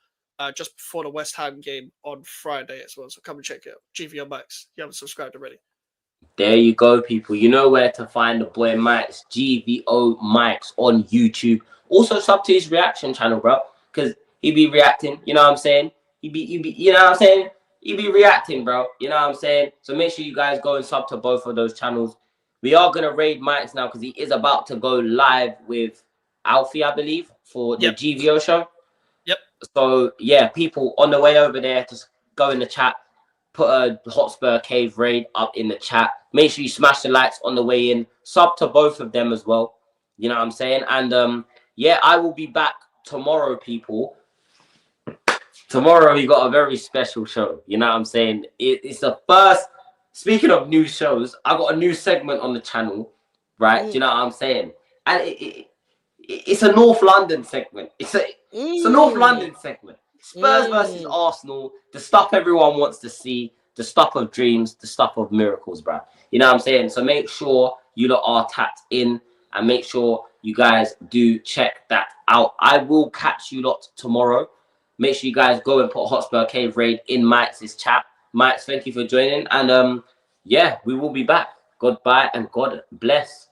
just before the West Ham game on Friday as well. So come and check it out. GVO Max, you haven't subscribed already. There you go, people. You know where to find the boy Mike's, GVO Mike's on YouTube. Also sub to his reaction channel, bro, because he be reacting. You know what I'm saying? He be, you know what I'm saying? He be reacting, bro. You know what I'm saying? So make sure you guys go and sub to both of those channels. We are gonna raid Mike's now because he is about to go live with Alfie, I believe, for the GVO show. Yep. So yeah, people on the way over there, just go in the chat. Put a Hotspur Cave raid up in the chat. Make sure you smash the likes on the way in. Sub to both of them as well. You know what I'm saying? And yeah, I will be back tomorrow, people. Tomorrow we got a very special show. You know what I'm saying? It's the first. Speaking of new shows, I got a new segment on the channel, right? Do you know what I'm saying? And it's a North London segment. It's a North London segment. Spurs versus Arsenal, the stuff everyone wants to see, the stuff of dreams, the stuff of miracles, bro. You know what I'm saying? So make sure you lot are tapped in and make sure you guys do check that out. I will catch you lot tomorrow. Make sure you guys go and put Hotspur Cave raid in Mike's chat. Mike's, thank you for joining. And yeah, we will be back. Goodbye and God bless.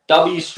W Street.